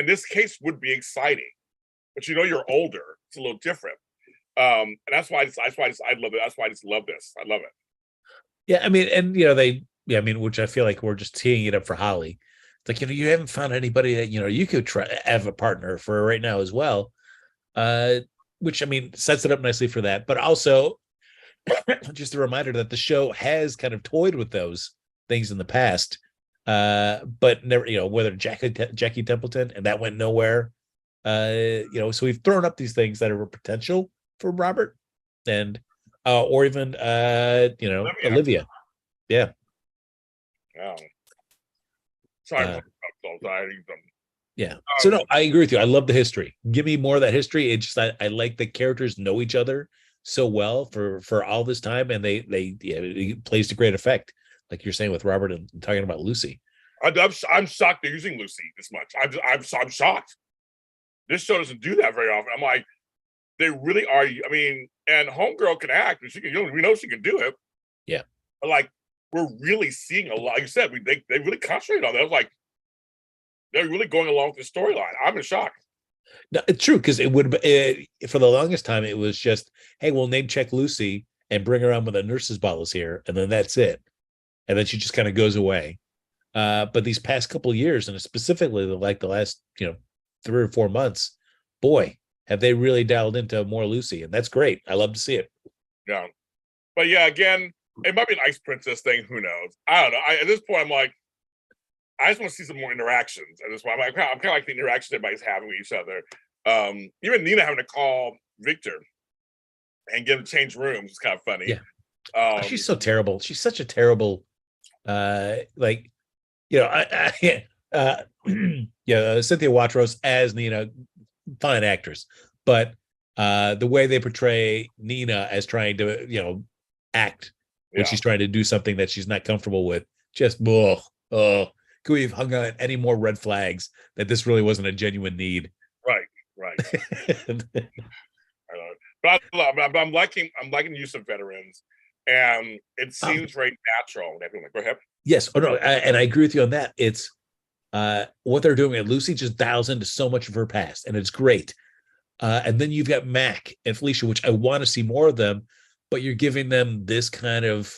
this case would be exciting. But you're older. It's a little different. And that's why I love it. That's why I just love this. I love it. Yeah, I mean, and which I feel like we're just teeing it up for Holly. It's like, you haven't found anybody that you could try have a partner for right now as well. Which I mean sets it up nicely for that. But also just a reminder that the show has kind of toyed with those things in the past. But never, whether Jackie Templeton, and that went nowhere. So we've thrown up these things that are a potential for Robert and or even Olivia. Yeah. Oh. Sorry. Yeah. So no, I agree with you. I love the history. Give me more of that history. It's just I like the characters know each other so well for all this time, and it plays to great effect. Like you're saying with Robert and talking about Lucy. I'm shocked they're using Lucy this much. I'm shocked. This show doesn't do that very often. I'm like, they really are. I mean, and Homegirl can act, and she can. We know she can do it. Yeah. But like, we're really seeing a lot. Like you said, they really concentrate on that. I was like, they're really going along with the storyline. I'm in shock. No, it's true, because it would for the longest time it was just, hey, we'll name check Lucy and bring her on with a nurse's bolus here, and then that's it, and then she just kind of goes away. But these past couple of years, and specifically like the last 3 or 4 months, boy, have they really dialed into more Lucy, and that's great. I love to see it. Yeah, but yeah, again, it might be an Ice Princess thing. Who knows? I don't know. At this point, I'm like, I just want to see some more interactions. And that's why I'm kind of like the interactions everybody's having with each other. Even Nina having to call Victor and get him to change rooms is kind of funny. Yeah. She's so terrible. She's such a terrible, like, you know, Cynthia Watros as Nina, fine actress, but the way they portray Nina as trying to, you know, act when she's trying to do something that she's not comfortable with, just could we have hung on any more red flags that this really wasn't a genuine need? Right. But I'm liking the use of veterans, and it seems very natural. Go ahead. Yes. Oh no, and I agree with you on that. It's what they're doing. And Lucy just dials into so much of her past, and it's great. And then you've got Mac and Felicia, which I want to see more of them, but you're giving them this kind of,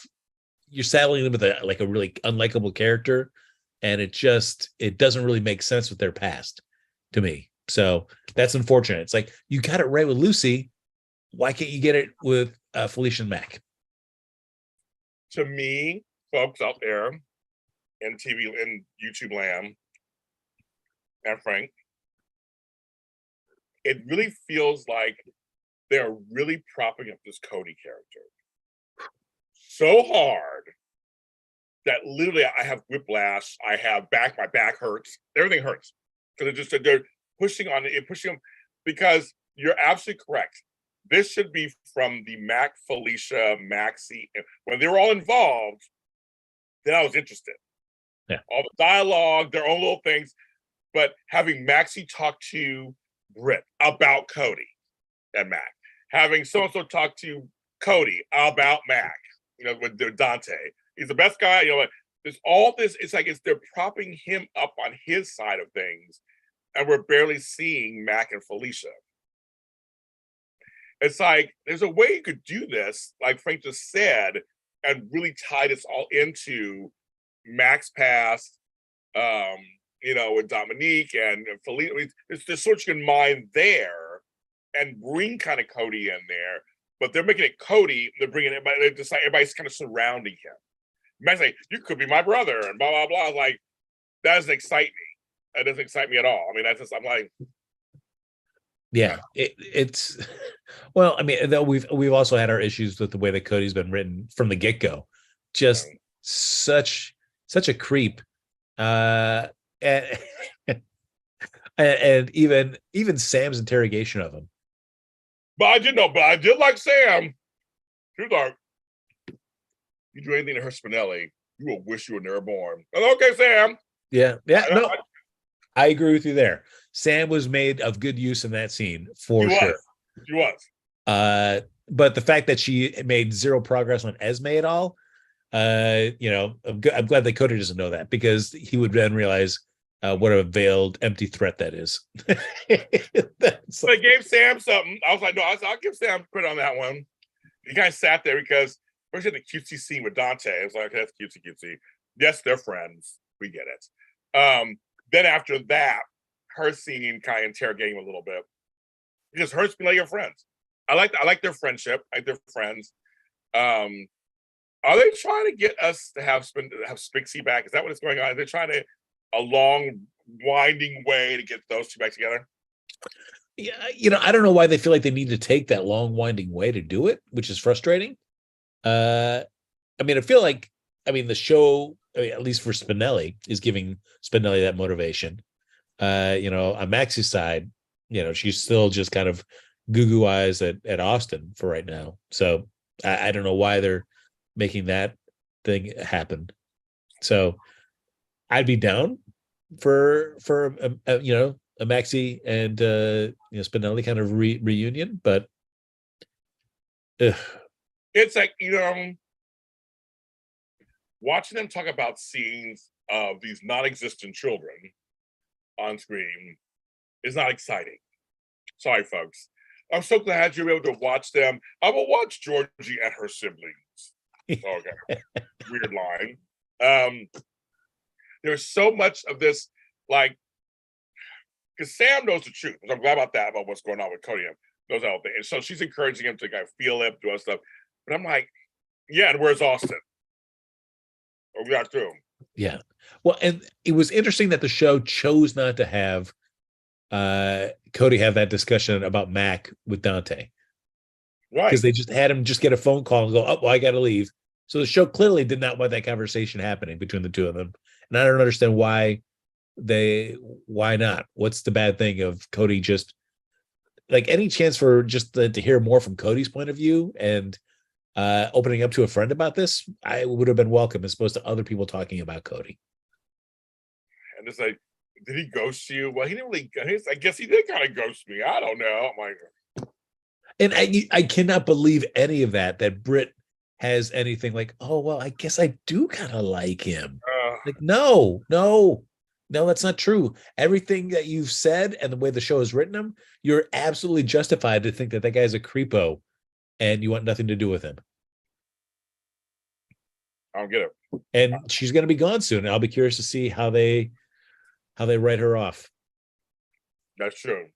you're saddling them with a really unlikable character, and it doesn't really make sense with their past to me. So that's unfortunate. It's like, you got it right with Lucy. Why can't you get it with Felicia and Mac? To me, folks out there in TV and YouTube land, and Frank, it really feels like they're really propping up this Cody character so hard that literally I have whiplash. I have my back hurts. Everything hurts because they're pushing them, because you're absolutely correct. This should be from the Mac, Felicia, Maxie. When they were all involved, then I was interested. Yeah. All the dialogue, their own little things, but having Maxie talk to Britt about Cody and Mac, having so-and-so talk to Cody about Mac, you know, with Dante. He's the best guy, you know, there's all this, they're propping him up on his side of things, and we're barely seeing Mac and Felicia. It's like, there's a way you could do this, like Frank just said, and really tie this all into Mac's past, you know, with Dominique and Felicia. I mean, there's so much you can mine there and bring kind of Cody in there, but they're making it Cody. They're bringing it, but they're just like everybody's kind of surrounding him. Mac's like, you could be my brother, and blah, blah, blah. Like, that doesn't excite me. That doesn't excite me at all. I mean, that's just, I'm like, yeah, it's well, I mean, though we've also had our issues with the way that Cody's been written from the get-go. Just such a creep. And, and even Sam's interrogation of him. But I did like Sam. She was like, you do anything to hurt Spinelli, you will wish you were never born. Okay, Sam. Yeah. No, I agree with you there. Sam was made of good use in that scene for sure. She was. But the fact that she made zero progress on Esme at all, you know, I'm glad that Cody doesn't know that, because he would then realize what a veiled, empty threat that is. So I gave Sam something. I was like, no, I'll give Sam credit on that one. He kind of sat there because first he had the cutesy scene with Dante. I was like, okay, that's cutesy. Yes, they're friends. We get it. Then after that, her scene kind of interrogating him a little bit. Because her and Spinelli are friends. I like their friendship. I like their friends. Are they trying to get us to have Spixie back? Is that what is going on? They're trying to a long, winding way to get those two back together? Yeah, you know, I don't know why they feel like they need to take that long, winding way to do it, which is frustrating. I mean, I feel like, the show, at least for Spinelli, is giving Spinelli that motivation. You know, on Max's side, you know, she's still just kind of goo eyes at Austin for right now. So I don't know why they're making that thing happen. So I'd be down for you know, a Maxie and you know, Spinelli kind of reunion, but it's like, you know, watching them talk about scenes of these non-existent children on screen is not exciting. Sorry, folks. I'm so glad you were able to watch them. I will watch Georgie and her siblings. Okay. Weird line. There's so much of this, like, because Sam knows the truth. I'm glad about that, about what's going on with Cody. Knows that whole thing. And so she's encouraging him to kind of feel it, do other stuff. But I'm like, yeah, and where's Austin? Oh, we got through him. Yeah. Well, and it was interesting that the show chose not to have Cody have that discussion about Mac with Dante, Right. because they just had him just get a phone call and go, oh, well, I got to leave. So the show clearly did not want that conversation happening between the two of them. And I don't understand why not? What's the bad thing of Cody just like any chance for just to hear more from Cody's point of view and opening up to a friend about this, I would have been welcome as opposed to other people talking about Cody. And it's like, did he ghost you? Well, he didn't really. I guess he did kind of ghost me. I don't know. I'm like, And I cannot believe any of that Britt has anything like, oh, well, I guess I do kind of like him. Like, no, that's not true. Everything that you've said and the way the show has written him, you're absolutely justified to think that guy's a creepo and you want nothing to do with him. I don't get it. And she's going to be gone soon. I'll be curious to see how they write her off. That's true.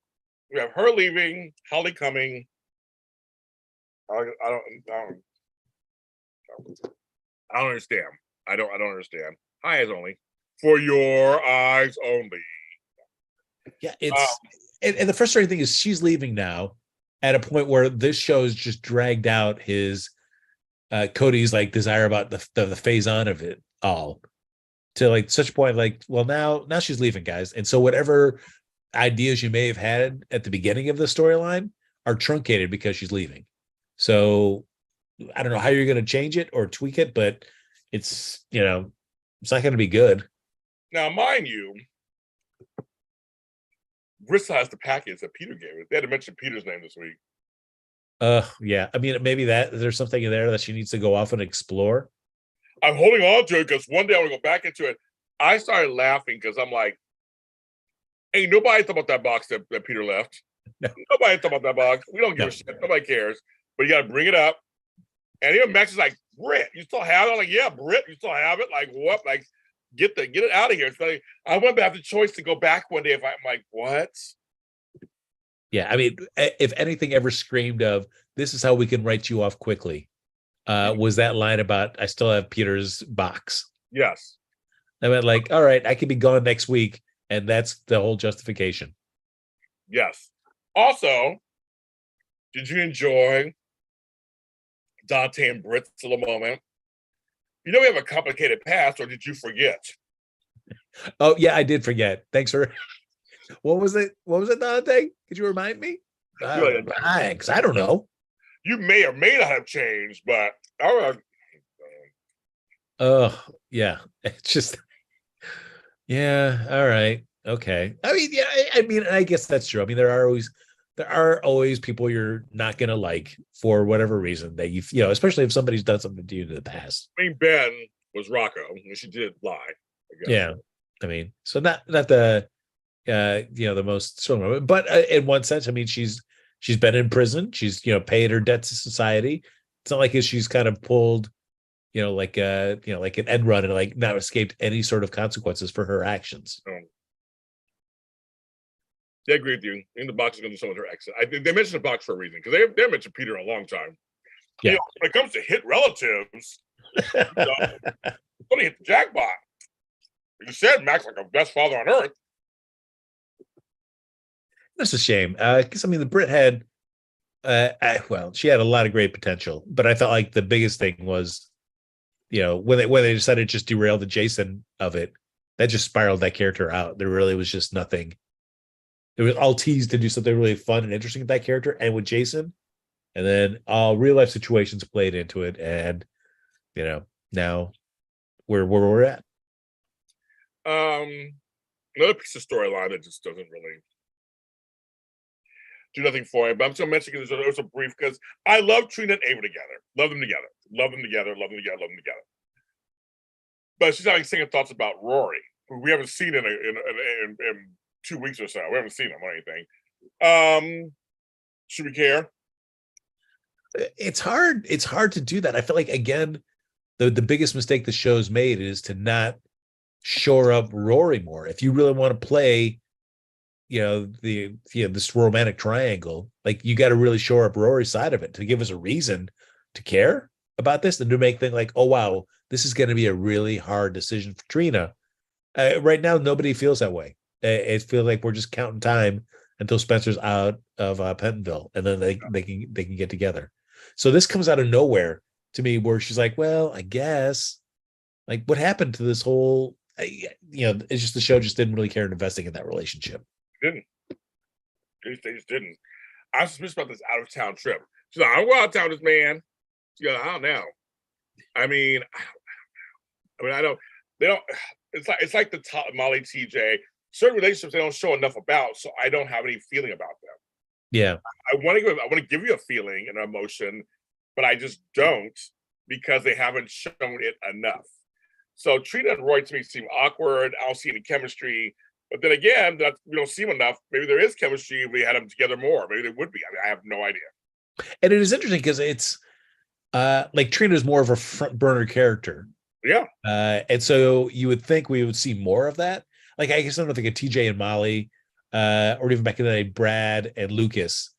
We have her leaving, Holly coming. I don't understand. I don't understand. Eyes only. For your eyes only. Yeah, it's and the frustrating thing is she's leaving now at a point where this show is just dragged out his Cody's like desire about the phase on of it all to like such a point like, well, now she's leaving, guys. And so whatever ideas you may have had at the beginning of the storyline are truncated because she's leaving. So I don't know how you're going to change it or tweak it, but it's, it's not going to be good. Now, mind you, Bristol has the package that Peter gave us. They had to mention Peter's name this week. Yeah. I mean, maybe there's something in there that she needs to go off and explore. I'm holding on to it because one day I want to go back into it. I started laughing because I'm like, ain't nobody thought about that box that Peter left. No. Nobody thought about that box. We don't give a shit. Nobody cares. But you got to bring it up. And even Max is like, Britt, you still have it? I'm like, yeah, Britt, you still have it? Like, what? Like, get it out of here. So like, I wouldn't have the choice to go back one day if I'm like, what? Yeah, I mean, if anything ever screamed of, this is how we can write you off quickly, was that line about, I still have Peter's box. Yes. I meant like, all right, I could be gone next week. And that's the whole justification. Yes. Also, did you enjoy Dante and Britt's little moment? We have a complicated past, or did you forget? Oh, yeah, I did forget. Thanks for... What was it, Dante? Could you remind me? Thanks. I don't know. You may or may not have changed, but... Oh, yeah. It's just... Yeah, all right. Okay. I mean, yeah, I guess that's true. I mean, there are always people you're not going to like for whatever reason that especially if somebody's done something to you in the past. I mean, Ben was Rocco, and she did lie. Yeah. I mean, so not the the most strong, but in one sense, I mean, she's been in prison. She's, paid her debt to society. It's not like she's kind of pulled, like an end run and like not escaped any sort of consequences for her actions. I agree with you. I think the box is going to do so with her exit. I think they mentioned the box for a reason because they mentioned Peter a long time. Yeah. When it comes to hit relatives, it's going to hit the jackpot. You said Max like a best father on earth. That's a shame. Because I mean, the Brit had, she had a lot of great potential, but I felt like the biggest thing was, when they decided to just derail the Jason of it, that just spiraled that character out. There really was just nothing. It was all teased to do something really fun and interesting with that character and with Jason, and then all real life situations played into it, and now where we're at. Another piece of storyline that just doesn't really do nothing for it, but I'm just gonna mention it was a brief because I love Trina and Ava together. Love them together. But she's having second thoughts about Rory, who we haven't seen in 2 weeks or so. We haven't seen him or anything. Should we care? It's hard to do that. I feel like, again, the biggest mistake the show's made is to not shore up Rory more. If you really want to play, this romantic triangle, like you got to really shore up Rory's side of it to give us a reason to care. about this and to make think like, oh wow, this is going to be a really hard decision for Trina. Right now, nobody feels that way. It feels like we're just counting time until Spencer's out of Pentonville, and then they can get together. So this comes out of nowhere to me, where she's like, "Well, I guess, like, what happened to this whole? It's just the show just didn't really care in investing in that relationship." Didn't they just didn't? I was suspicious about this out of town trip. She's like, "I'm going out of town with this man." She goes, "I don't know. I mean, I don't. They don't. It's like the top Molly TJ. Certain relationships they don't show enough about, so I don't have any feeling about them. Yeah, I want to give you a feeling and an emotion, but I just don't because they haven't shown it enough. So Trina and Roy to me seem awkward. I don't see any chemistry. But then again, that we don't see them enough. Maybe there is chemistry if we had them together more. Maybe there would be. I mean, I have no idea. and it is interesting because it's like Trina's more of a front burner character. Yeah. And so you would think we would see more of that. Like, I guess I don't think of TJ and Molly, or even back in the day, Brad and Lucas,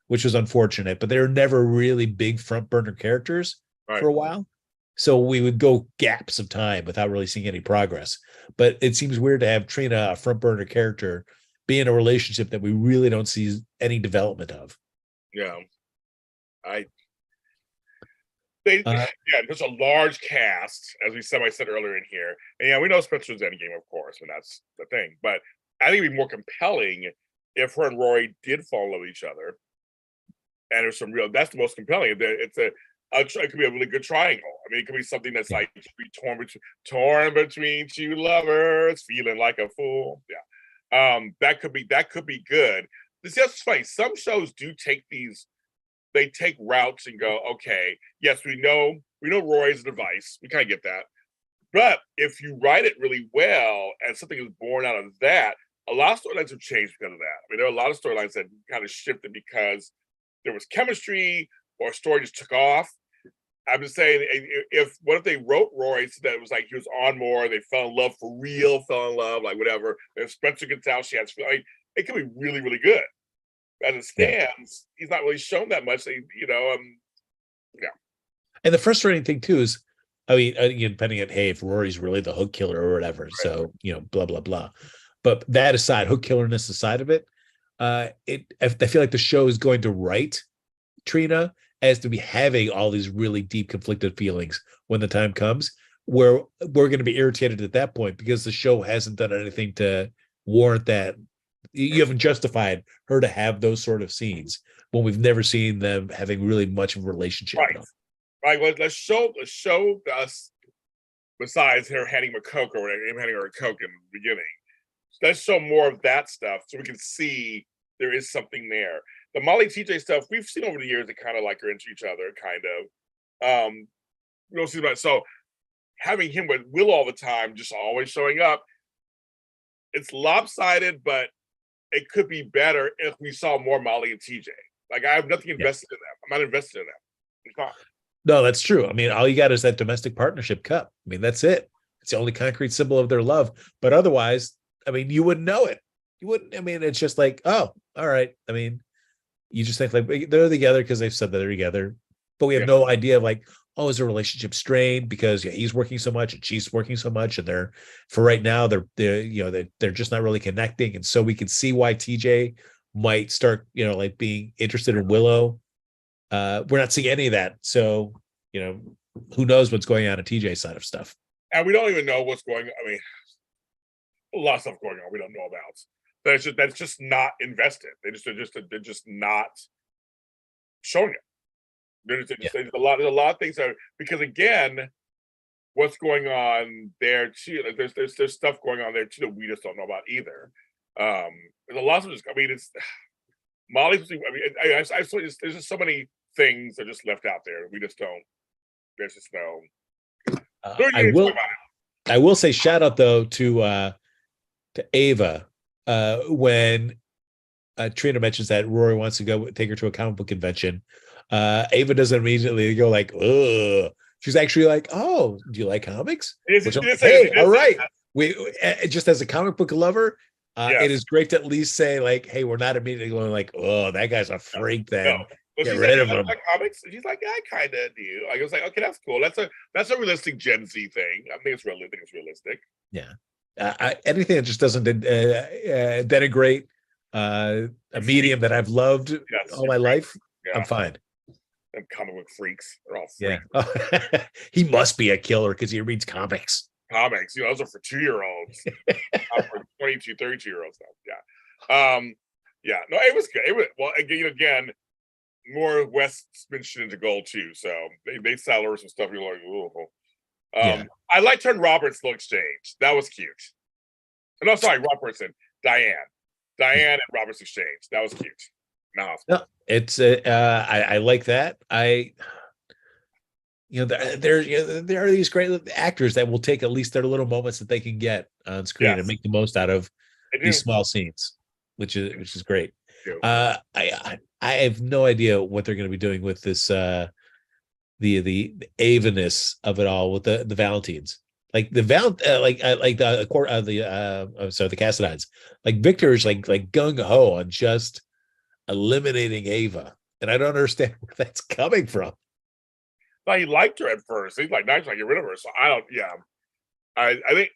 which was unfortunate, but they were never really big front burner characters for a while. So we would go gaps of time without really seeing any progress. But it seems weird to have Trina, a front burner character, be in a relationship that we really don't see any development of. Yeah. There's a large cast, as I said earlier in here. And yeah, we know Spencer's Endgame, of course, and that's the thing. But I think it'd be more compelling if her and Rory did fall in love with each other. And there's that's the most compelling. It could be a really good triangle. I mean, it could be something that's like torn between two lovers, feeling like a fool. Yeah. That could be good. It's just funny. Some shows do take they take routes and go, okay, yes, we know Roy's a device. We kind of get that. But if you write it really well and something is born out of that, a lot of storylines have changed because of that. I mean, there are a lot of storylines that kind of shifted because there was chemistry or a story just took off. I'm just saying, what if they wrote Roy so that it was like he was on more, they fell in love for real, like whatever. If Spencer can tell she has, like, it could be really, really good. As it stands, he's not really shown that much. Yeah. And the frustrating thing too is, I mean, again, depending on if Rory's really the hook killer or whatever. Right. So blah blah blah. But that aside, hook killerness aside of it, I feel like the show is going to write Trina as to be having all these really deep conflicted feelings when the time comes, where we're going to be irritated at that point because the show hasn't done anything to warrant that. You haven't justified her to have those sort of scenes when we've never seen them having really much of a relationship. Right. Well, let's show us, besides her handing him a Coke or him handing her a Coke in the beginning, let's show more of that stuff so we can see there is something there. The Molly TJ stuff we've seen over the years that kind of like are into each other, kind of. We don't see about so having him with Will all the time, just always showing up. It's lopsided, but it could be better if we saw more Molly and TJ. Like, I have nothing invested in them. I'm not invested in them. It's not. No, that's true. I mean, all you got is that domestic partnership cup. I mean, that's it. It's the only concrete symbol of their love. But otherwise, I mean, you wouldn't know it. You wouldn't. I mean, it's just like, oh, all right. I mean, you just think like they're together because they've said that they're together, but we have no idea of like, oh, is a relationship strained because he's working so much and she's working so much, and they're for right now they're just not really connecting, and so we can see why TJ might start like being interested in Willow. We're not seeing any of that, so who knows what's going on TJ's side of stuff, and we don't even know what's going on. I mean, a lot of stuff going on we don't know about. That's just not invested. They're just not showing it. There's a lot of things that because again, what's going on there too? Like there's stuff going on there too that we just don't know about either. There's a lot of just. I mean, it's Molly's. I mean, I saw there's just so many things that are just left out there. We just don't. There's just no. I will say shout out though to Ava when Trina mentions that Rory wants to go take her to a comic book convention. Ava doesn't immediately go like, ugh. She's actually like, oh, do you like comics? Hey, all right. We just as a comic book lover, it is great to at least say like, hey, we're not immediately going like, oh, that guy's a freak then. Well, Get she's rid like, of "You them. like comics?" And she's like, "Yeah, I kind of do." I was like, "Okay, that's cool. That's a realistic Gen Z thing. I think it's real. I think it's realistic." Yeah. Anything that just doesn't denigrate a medium that I've loved Yes, all my life, I'm yeah. fine. Them comic book freaks. They're all Yeah. freaks. He must be a killer because he reads comics. Comics, those are for 2-year-olds. Not for 22, 32-year-olds now. Yeah. Yeah. No, it was good. It was well again, more Westminster into gold too. So they sell her some stuff. You're like, oh. Yeah. I liked her and Robert's little exchange. That was cute. No, sorry, Robertson, Diane and Robert's exchange. That was cute. No, it's I like that. There are these great actors that will take at least their little moments that they can get on screen and make the most out of these small scenes, which is great. I have no idea what they're going to be doing with this the Ava-ness of it all with the Valentines. Like the Cassadines. Like Victor's like gung ho on just eliminating Ava, and I don't understand where that's coming from. But he liked her at first. He's like, nice, I get rid of her. So I don't. Yeah, I think.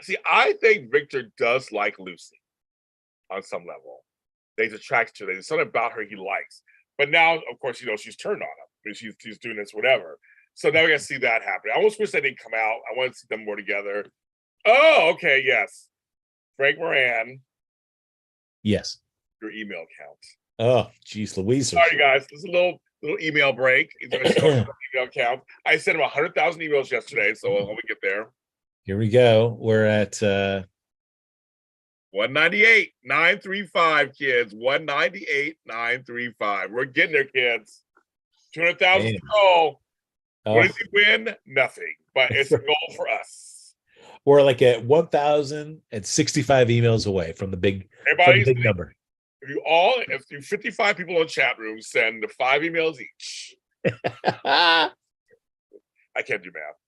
See, I think Victor does like Lucy on some level. He's attracted to her. There's something about her he likes. But now, of course, she's turned on him. I mean, she's doing this, whatever. So now we're gonna see that happen. I almost wish they didn't come out. I want to see them more together. Oh, okay, yes. Frank Moran. Yes. Your email account. Oh, geez, Louise. Sorry, guys. This is a little email break. He's going to show email account. I sent him 100,000 emails yesterday, so when we get there. Here we go. We're at 198,935, kids. 198,935. We're getting there, kids. 200,000 to go. What does he win? Nothing. But it's a goal for us. We're like at 1,065 emails away from the big number. If you 55 people in the chat room send 5 emails each. I can't do math.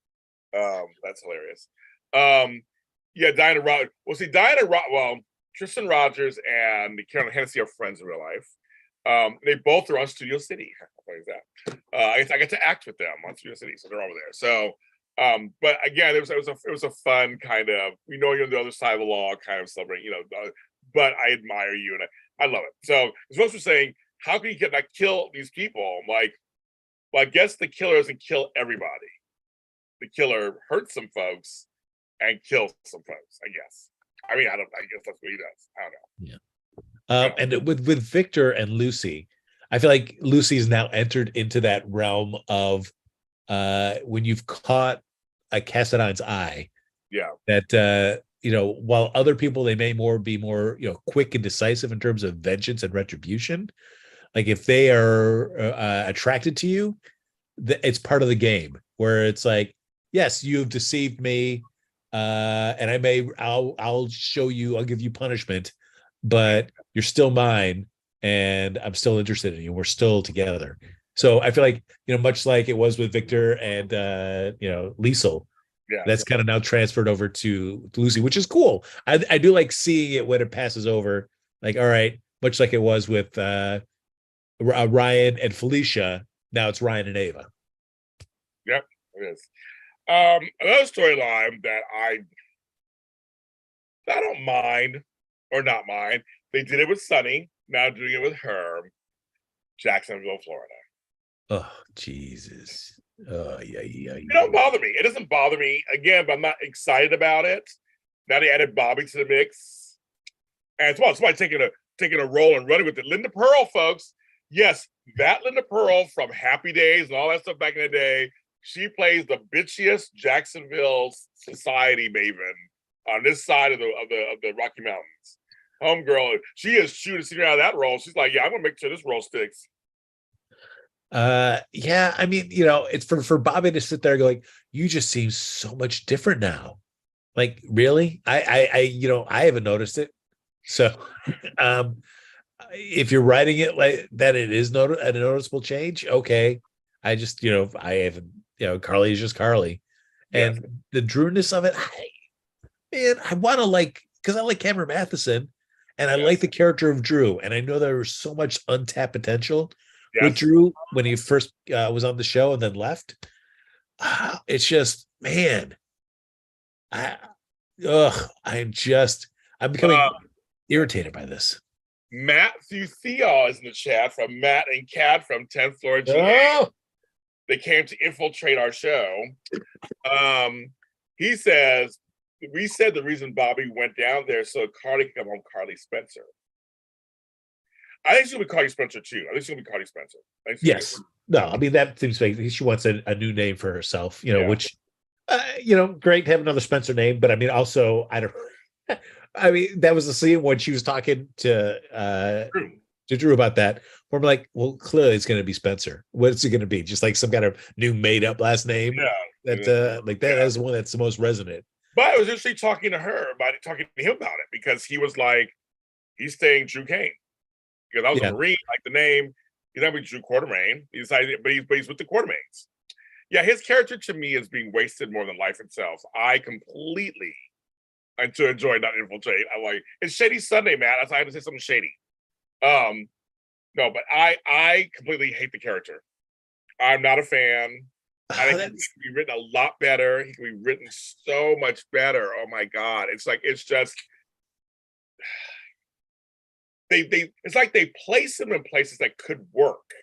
That's hilarious. Yeah, Diana Rogers. Well, Tristan Rogers and Carolyn Hennessy are friends in real life. They both are on Studio City. What is that? I get to act with them on Studio City, so they're over there. So, but again, it was a fun kind of, you're on the other side of the law kind of celebrating, but I admire you and I love it. So as folks were saying, how can you kill these people? Well, I guess the killer doesn't kill everybody. The killer hurts some folks and kills some folks, I guess. I mean, I guess that's what he does. I don't know. Yeah. And with Victor and Lucy, I feel like Lucy's now entered into that realm of when you've caught a Cassadine's eye. Yeah. That while other people, they may be more quick and decisive in terms of vengeance and retribution. Like if they are attracted to you, it's part of the game where it's like, yes, you've deceived me, and I'll show you, I'll give you punishment, but you're still mine, and I'm still interested in you. We're still together. So I feel like much like it was with Victor and Liesel. Yeah, that's kind of now transferred over to Lucy, which is cool. I do like seeing it when it passes over. Like, all right, much like it was with Ryan and Felicia. Now it's Ryan and Ava. Yep, it is. Another storyline that I don't mind or not mind. They did it with Sunny. Now doing it with her. Jacksonville, Florida. Oh, Jesus. Oh, yeah. It don't bother me. It doesn't bother me. Again, but I'm not excited about it. Now they added Bobby to the mix. And it's somebody taking a role and running with it. Linda Pearl, folks. Yes, that Linda Pearl from Happy Days and all that stuff back in the day. She plays the bitchiest Jacksonville society maven on this side of the Rocky Mountains. Homegirl, she is sitting out of that role. She's like, yeah, I'm gonna make sure this role sticks. Yeah, I mean, it's for Bobby to sit there and go like, you just seem so much different now. Like, really? I haven't noticed it. So if you're writing it like that, it is a noticeable change. Okay. I just, I haven't, Carly is just Carly. And yes. The Drewness of it, I want to because I like Cameron Matheson and I like the character of Drew. And I know there was so much untapped potential with Yes. Drew when he first was on the show and then left. It's just, man, I, I'm becoming irritated by this. Matthew Theo is in the chat from Matt and Kat from 10th floor GA. Oh, They came to infiltrate our show. He says, we said the reason Bobby went down there so Carly could come home, Carly Spencer. I think she'll be Carly Spencer too. I think she'll be Carly Spencer. yes. No, I mean, that seems like she wants a new name for herself, which, great to have another Spencer name. But I mean, also, I don't, I mean, that was the scene when she was talking to Drew about that. Where I'm like, well, clearly it's going to be Spencer. What's it going to be? Just like some kind of new made up last name? Yeah. That is the one that's the most resonant. But I was actually talking to him about it, because he was like, he's staying Drew Kane. Because I was a Marine, like the name. He's not with Drew Quartermain. He's with the Quartermains. Yeah, his character to me is being wasted more than life itself. I completely to enjoy not infiltrate. I'm like, it's Shady Sunday, man. That's why I had to say something shady. No, but I completely hate the character. I'm not a fan. I think he could be written a lot better. He could be written so much better. Oh my God. It's just it's like they place him in places that could work,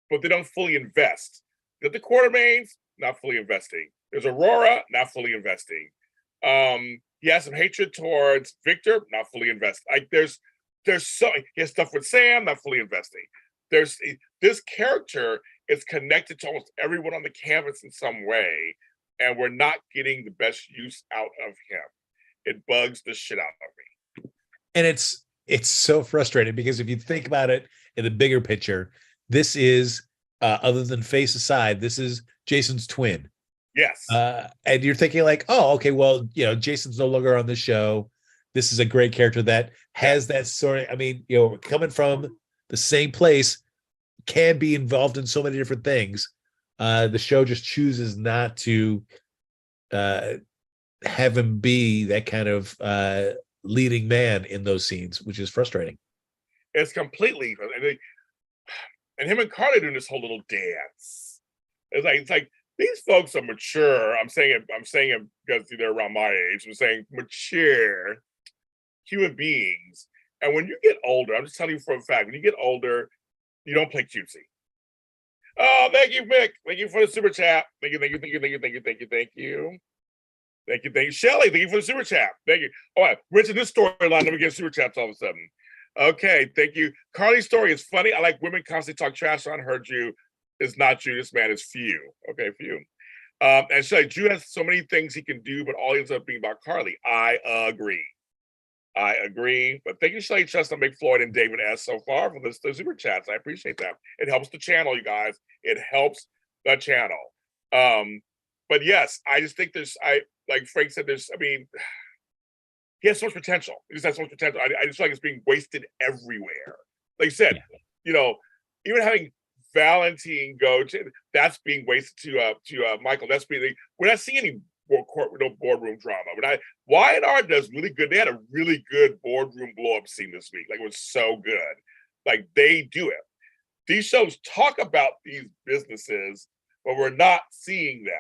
but they don't fully invest. The Quartermains, not fully investing. There's Aurora, not fully investing. He has some hatred towards Victor, not fully investing. Like there's so he has stuff with Sam, not fully investing. There's this character is connected to almost everyone on the canvas in some way, and we're not getting the best use out of him. It bugs the shit out of me. And it's so frustrating because if you think about it in the bigger picture, this is other than face aside, this is Jason's twin. Yes. And you're thinking like, oh, okay, well, Jason's no longer on the show. This is a great character that has that sort of, I mean, coming from the same place, can be involved in so many different things. The show just chooses not to have him be that kind of leading man in those scenes, which is frustrating. It's completely, and him and Carly doing this whole little dance. It's like these folks are mature. I'm saying it because they're around my age. I'm saying mature human beings. And when you get older, I'm just telling you for a fact, when you get older, you don't play cutesy. Oh, thank you, Mick. Thank you for the super chat. Thank you. Shelly, thank you for the super chat. Thank you. All right, we're into this storyline. Let me get super chats all of a sudden. Okay, thank you. Carly's story is funny. I like women constantly talk trash on her. Drew is not Drew. This man is few. Okay, few. And Shelly, Drew has so many things he can do, but all he ends up being about Carly. I agree. But thank you, Shelly Chestnut, McFloyd, and David S. so far for the super chats. I appreciate that. It helps the channel, you guys. It helps the channel. But yes, I just think like Frank said, he has so much potential. He just has so much potential. I just feel like it's being wasted everywhere. Like you said, even having Valentine go to, that's being wasted to Michael. That's being, we're not seeing any boardroom drama. Y&R does really good. They had a really good boardroom blow up scene this week. Like it was so good. Like they do it. These shows talk about these businesses, but we're not seeing them.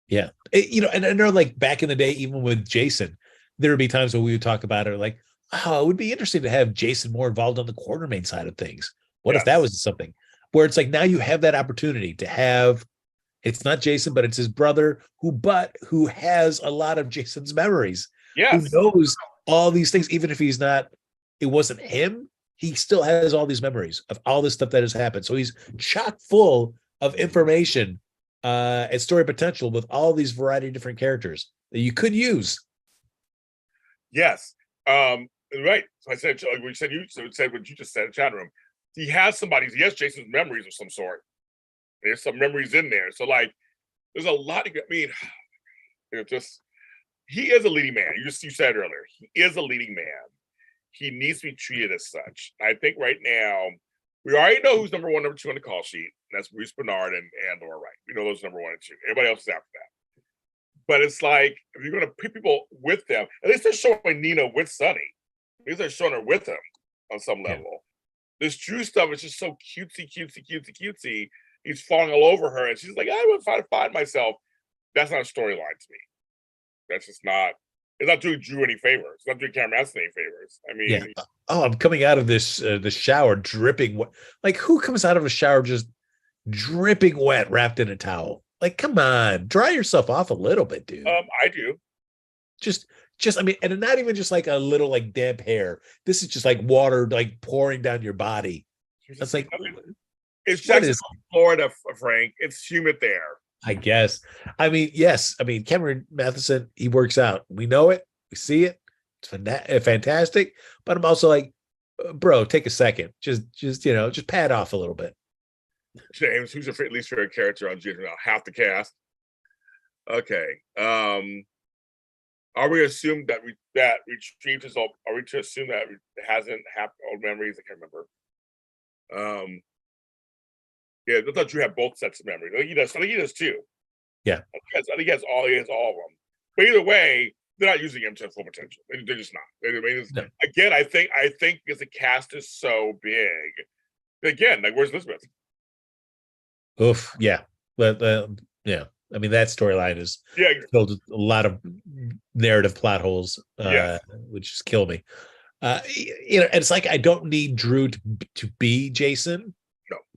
Yeah. And I know like back in the day, even with Jason, there would be times when we would talk about it like, oh, it would be interesting to have Jason more involved on the Quartermain side of things. What if that was something where it's like now you have that opportunity to have, it's not Jason, but it's his brother who has a lot of Jason's memories. Yes. Who knows all these things, even if it wasn't him, he still has all these memories of all this stuff that has happened. So he's chock full of information and story potential with all these variety of different characters that you could use. Yes. Right. So I said, like we said, you said what you just said in the chat room. He has Jason's memories of some sort. There's some memories in there. So like, there's a lot of, he is a leading man. You said earlier, he is a leading man. He needs to be treated as such. I think right now, we already know who's number one, number two on the call sheet. That's Bruce Bernard and Laura Wright. We know those number one and two. Everybody else is after that. But it's like, if you're going to put people with them, at least they're showing Nina with Sonny. At least they're showing her with him on some level. This Drew stuff is just so cutesy. He's falling all over her, and she's like, I would try to find myself. That's not a storyline to me. That's just not. It's not doing Drew any favors. It's not doing Cameron Manson any favors. I mean, yeah. Oh, I'm coming out of this the shower dripping wet. Like, who comes out of a shower just dripping wet, wrapped in a towel? Like, come on, dry yourself off a little bit, dude. I do. Just I mean, and not even just like a little like damp hair. This is just like water like pouring down your body. It's like, it's Jackson, Florida, Frank. It's humid there. I guess. I mean, yes. I mean, Cameron Matheson, he works out. We know it. We see it. It's fantastic. But I'm also like, bro, take a second. Just pad off a little bit. James, who's your least favorite character on Ginger now? Half the cast. Okay. Are we assume that retrieved his old? Are we to assume that it hasn't happened? Old memories. I can't remember. Yeah, I thought Drew had both sets of memories. I think he does. I think he does too. Yeah. I think he has all of them. But either way, they're not using him to full potential. They're just not. I mean, no. Again, I think because the cast is so big. Again, like, where's Elizabeth? Oof. Yeah. Yeah. I mean, that storyline is filled with a lot of narrative plot holes, which just kill me. And it's like, I don't need Drew to be Jason.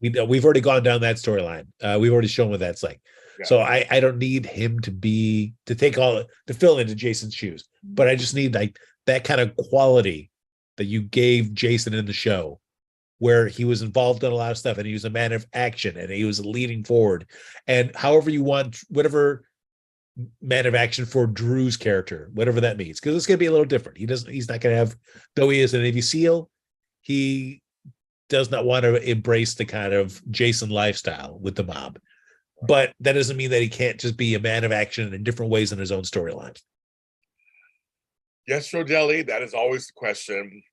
No. We've already gone down that storyline. We've already shown what that's like. Yeah. So I don't need him to fill into Jason's shoes. But I just need like that kind of quality that you gave Jason in the show, where he was involved in a lot of stuff and he was a man of action and he was leading forward. And however you want, whatever man of action for Drew's character, whatever that means, because it's going to be a little different. He's not going to have, though he is a Navy SEAL, he does not want to embrace the kind of Jason lifestyle with the mob. But that doesn't mean that he can't just be a man of action in different ways in his own storyline. Yes, Rodelli, that is always the question.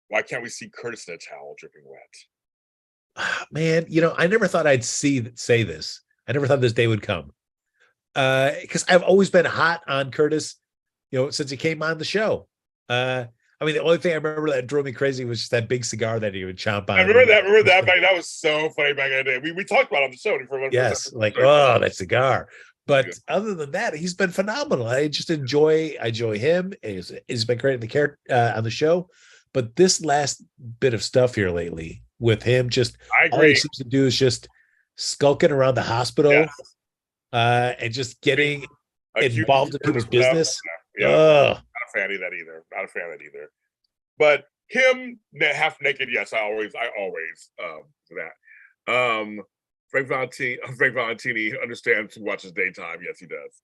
Why can't we see Curtis in a towel dripping wet? Man, I never thought I'd say this. I never thought this day would come. Because I've always been hot on Curtis, since he came on the show. I mean, the only thing I remember that drove me crazy was just that big cigar that he would chomp on. I remember that. That was so funny back in the day. We talked about it on the show. Yes, like, oh, that cigar. But other than that, he's been phenomenal. I just enjoy him. He's been great in the character on the show. But this last bit of stuff here lately with him, just all he seems to do is just skulking around the hospital, and just getting involved in people's business. Not a fan of that either. But him half naked, yes, I always that. Frank Valentini understands who watches daytime. Yes, he does.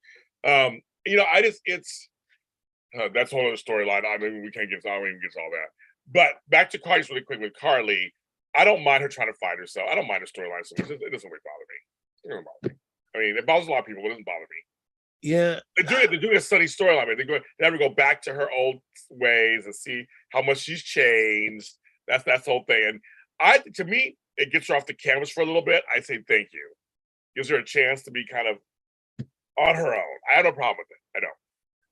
That's one of the storyline. I mean, we can't get all that. But back to Carly's really quick with Carly. I don't mind her trying to find herself. I don't mind her storyline so much. It doesn't really bother me. It doesn't bother me. I mean, it bothers a lot of people, but it doesn't bother me. Yeah, they're doing a sunny storyline. They never go back to her old ways and see how much she's changed. That's the whole thing. And to me, it gets her off the canvas for a little bit. I say thank you. Gives her a chance to be kind of on her own. I have no problem with it. I don't.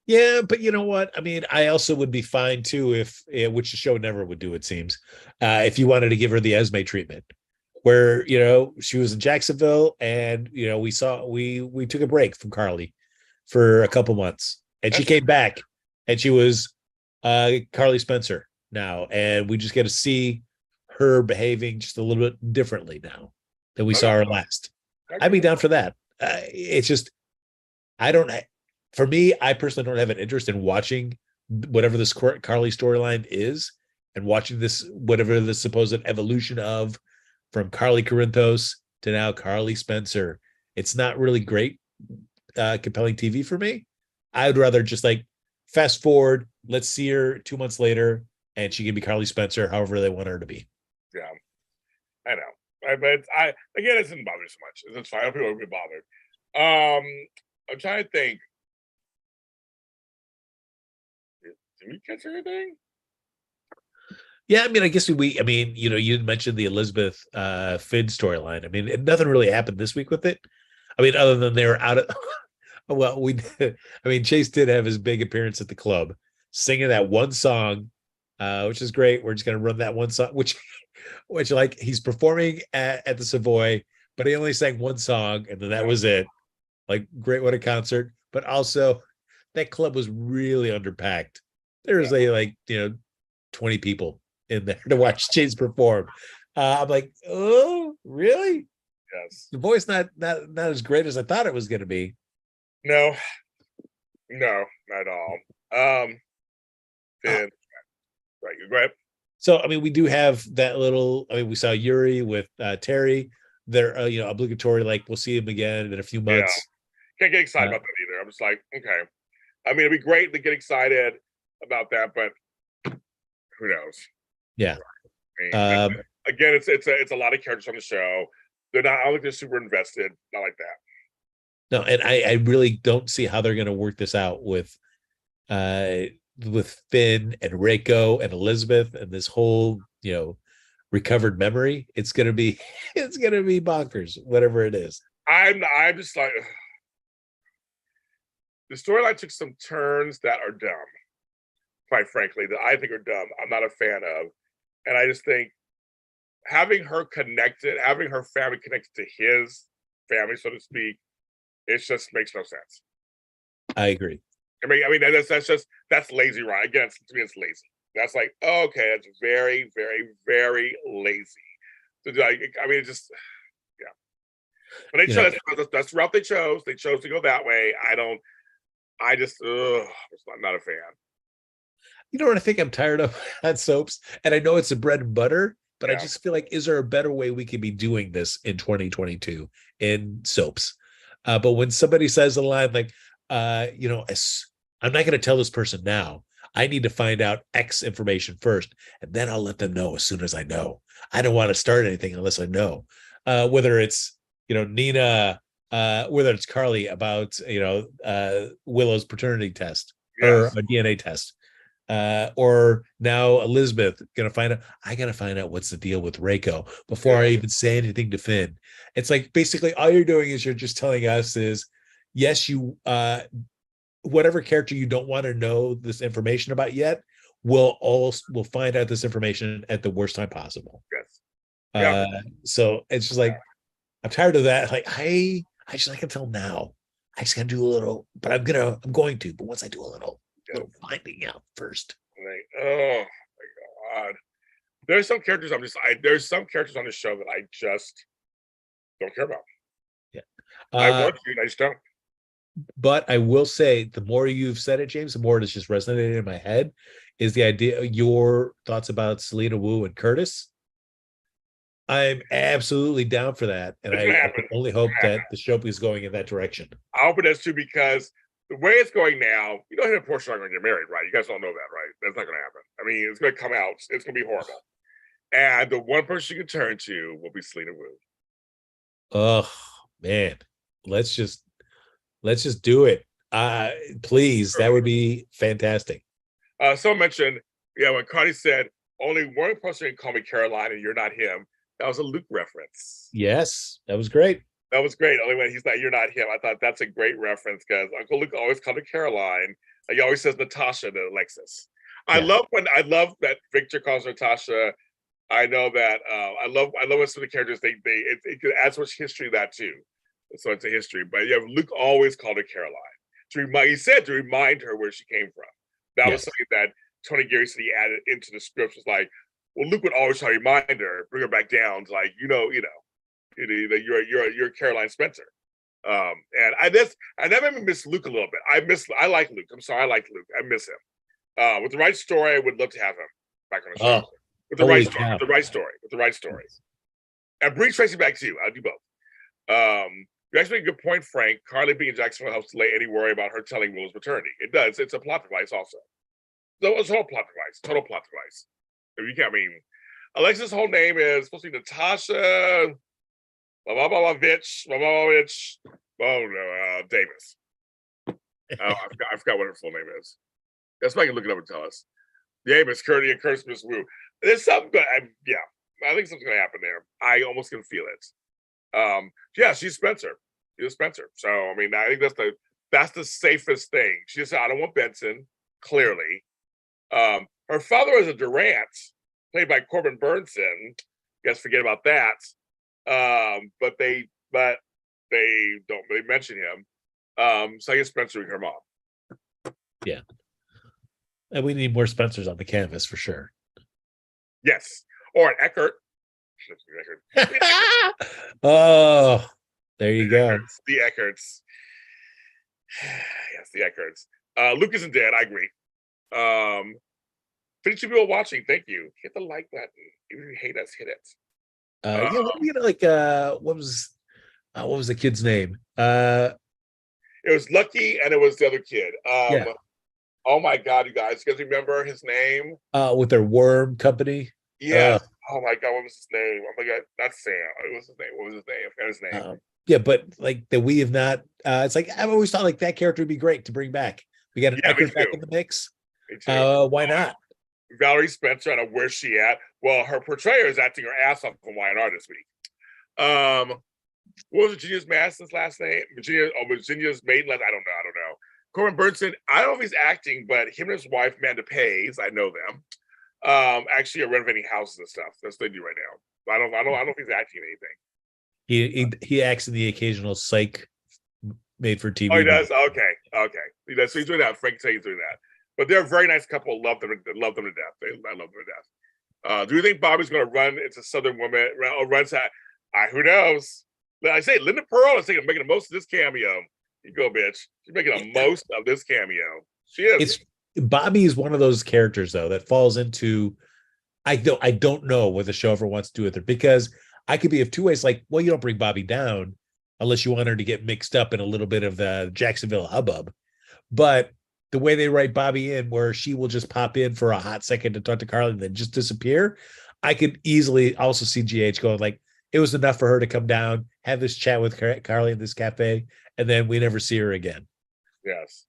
Yeah, but you know what? I mean, I also would be fine too which the show never would do, it seems, if you wanted to give her the Esme treatment, where she was in Jacksonville, and we took a break from Carly for a couple months, and she came back, and she was Carly Spencer now, and we just get to see her behaving just a little bit differently now than we saw her last. I'd be down for that. It's just, for me, I personally don't have an interest in watching whatever this Carly storyline is, and watching this, whatever the supposed evolution of from Carly Corinthos to now Carly Spencer. It's not really great, compelling TV for me. I would rather just like fast forward. Let's see her 2 months later, and she can be Carly Spencer, however they want her to be. Yeah, I know. But it doesn't bother me so much. It's fine. People will be bothered. I'm trying to think. Did we catch anything? Yeah, I mean, I guess you didn't mention the Elizabeth Finn storyline. I mean, nothing really happened this week with it. I mean, other than they were out of Chase did have his big appearance at the club, singing that one song which is great. We're just gonna run that one song, which like he's performing at the Savoy, but he only sang one song, and then that was it. Like, great, what a concert! But also, that club was really underpacked. There was like 20 people in there to watch James perform. I'm like, oh, really? Yes. The voice not as great as I thought it was going to be. No, not at all. Then right, you grab. So I mean, we do have that little. I mean, we saw Yuri with Terry. They're obligatory. Like, we'll see him again in a few Yeah, months. can't get excited about that either. I'm just like, okay. I mean, it'd be great to get excited about that, but who knows? Yeah. I mean, again, it's a lot of characters on the show. They're not. I don't think they're super invested. Not like that. No, and I really don't see how they're going to work this out with Finn and Reiko and Elizabeth and this whole recovered memory. It's gonna be bonkers, whatever it is. I'm just like, the storyline took some turns that are dumb, quite frankly, that I think are dumb. I'm not a fan of, and I just think having her family connected to his family, so to speak, it just makes no sense. I agree. I mean that's lazy, right? Again, to me, it's lazy. That's like, oh, okay, that's very, very, very lazy. So I mean, it just, yeah. But they chose, that's the route they chose. They chose to go that way. I just, I'm not a fan. You know what I think I'm tired of at soaps? And I know it's a bread and butter, but I Yeah. just feel like, is there a better way we could be doing this in 2022 in soaps? But when somebody says a line like, I'm not going to tell this person now. I need to find out X information first, and then I'll let them know as soon as I know. I don't want to start anything unless I know. Whether it's Nina, whether it's Carly about Willow's paternity test or Yes. a DNA test, or now Elizabeth gonna find out. I gotta find out what's the deal with Reiko before I even say anything to Finn. It's like, basically all you're doing is you're just telling us is, yes, you whatever character you don't want to know this information about yet, we'll find out this information at the worst time possible. Yes. Yeah. So it's just like, I'm tired of that. Like, I just like until now. I just gotta do a little, but I'm going to. But once I do a little finding out first. Like, oh my god. There's some characters there's some characters on the show that I just don't care about. Yeah. I want to, and I just don't. But I will say, the more you've said it, James, the more it's just resonated in my head, is the idea, your thoughts about Selena Wu and Curtis. I'm absolutely down for that. And I can only hope that the show is going in that direction. I hope it is too, because the way it's going now, him and Portia are going to get married, right? You guys all know that, right? That's not going to happen. I mean, it's going to come out. It's going to be horrible. And the one person you can turn to will be Selena Wu. Oh, man. Let's just do it. Please. That would be fantastic. Someone mentioned, when Cardi said, only one person can call me Caroline and you're not him, that was a Luke reference. Yes, that was great. That was great. Only when he's not, you're not him. I thought that's a great reference, because Uncle Luke always called her Caroline. He always says Natasha to Alexis. I love that Victor calls her Natasha. I know that. I love when some of the characters it adds much history to that too. So it's a history. But Luke always called her Caroline. He said to remind her where she came from. That was something that Tony Gary said he added into the script. Was like, well, Luke would always try to remind her, bring her back down, to like, you're Caroline Spencer. And that made me miss Luke a little bit. I like Luke. I'm sorry, I like Luke. I miss him. With the right story, I would love to have him back on the show. With the right story. And bring Tracy back too. I'll do both. You actually make a good point, Frank. Carly being in Jacksonville helps delay any worry about her telling Willow's maternity. It does. It's a plot device also. So it's a total plot device. If you can't, Alexis' whole name is supposed to be Natasha Davis. I forgot what her full name is. That's why I can look it up and tell us. Davis, Curdy, and Curtis Miss Wu. There's something good. I think something's gonna happen there. I almost can feel it. She's Spencer. She's Spencer. So I think that's the safest thing. She just said, I don't want Benson, clearly. Her father was a Durant, played by Corbin Burnson. Guess forget about that. But they don't really mention him. So I guess Spencer and her mom. Yeah. And we need more Spencers on the canvas for sure. Yes. Or an Eckert. Oh, there you go. The Eckerts. Yes, the Eckerts. Luke isn't dead. I agree. 52 people watching. Thank you. Hit the like button. Even if you hate us, hit it. Yeah, what do you like? What was the kid's name? It was Lucky, and it was the other kid. Yeah. Oh my God, you guys remember his name? With their worm company. Yeah. Oh my God, what was his name? Oh my God, that's Sam. What was his name? I forgot his name. Yeah, but like that we have not. It's like I've always thought like that character would be great to bring back. We got an Eckert back in the mix. Why not? Valerie Spencer, I don't know where's she at. Well, her portrayer is acting her ass off on Y&R this week. What was Virginia's Madison's last name? Virginia's maiden last. I don't know. Corbin Burnson. I don't know if he's acting, but him and his wife, Amanda Pays, I know them. Actually are renovating houses and stuff. That's what they do right now. I don't know if he's acting anything. He acts in the occasional psych made for TV. Oh, he does. Okay. He does. So he's doing that. Frank said he's doing that. But they're a very nice couple. Love them to death. I love them to death. Do you think Bobby's going to run into Southern Woman or runs at? Who knows? I say Linda Pearl is making the most of this cameo. You go, bitch. She's making the most of this cameo. She is. Bobby is one of those characters though that falls into. I don't know what the show ever wants to do with her, because I could be of two ways. Like, well, you don't bring Bobby down unless you want her to get mixed up in a little bit of the Jacksonville hubbub. But the way they write Bobby in, where she will just pop in for a hot second to talk to Carly and then just disappear, I could easily also see GH going like, it was enough for her to come down, have this chat with Carly in this cafe, and then we never see her again. Yes.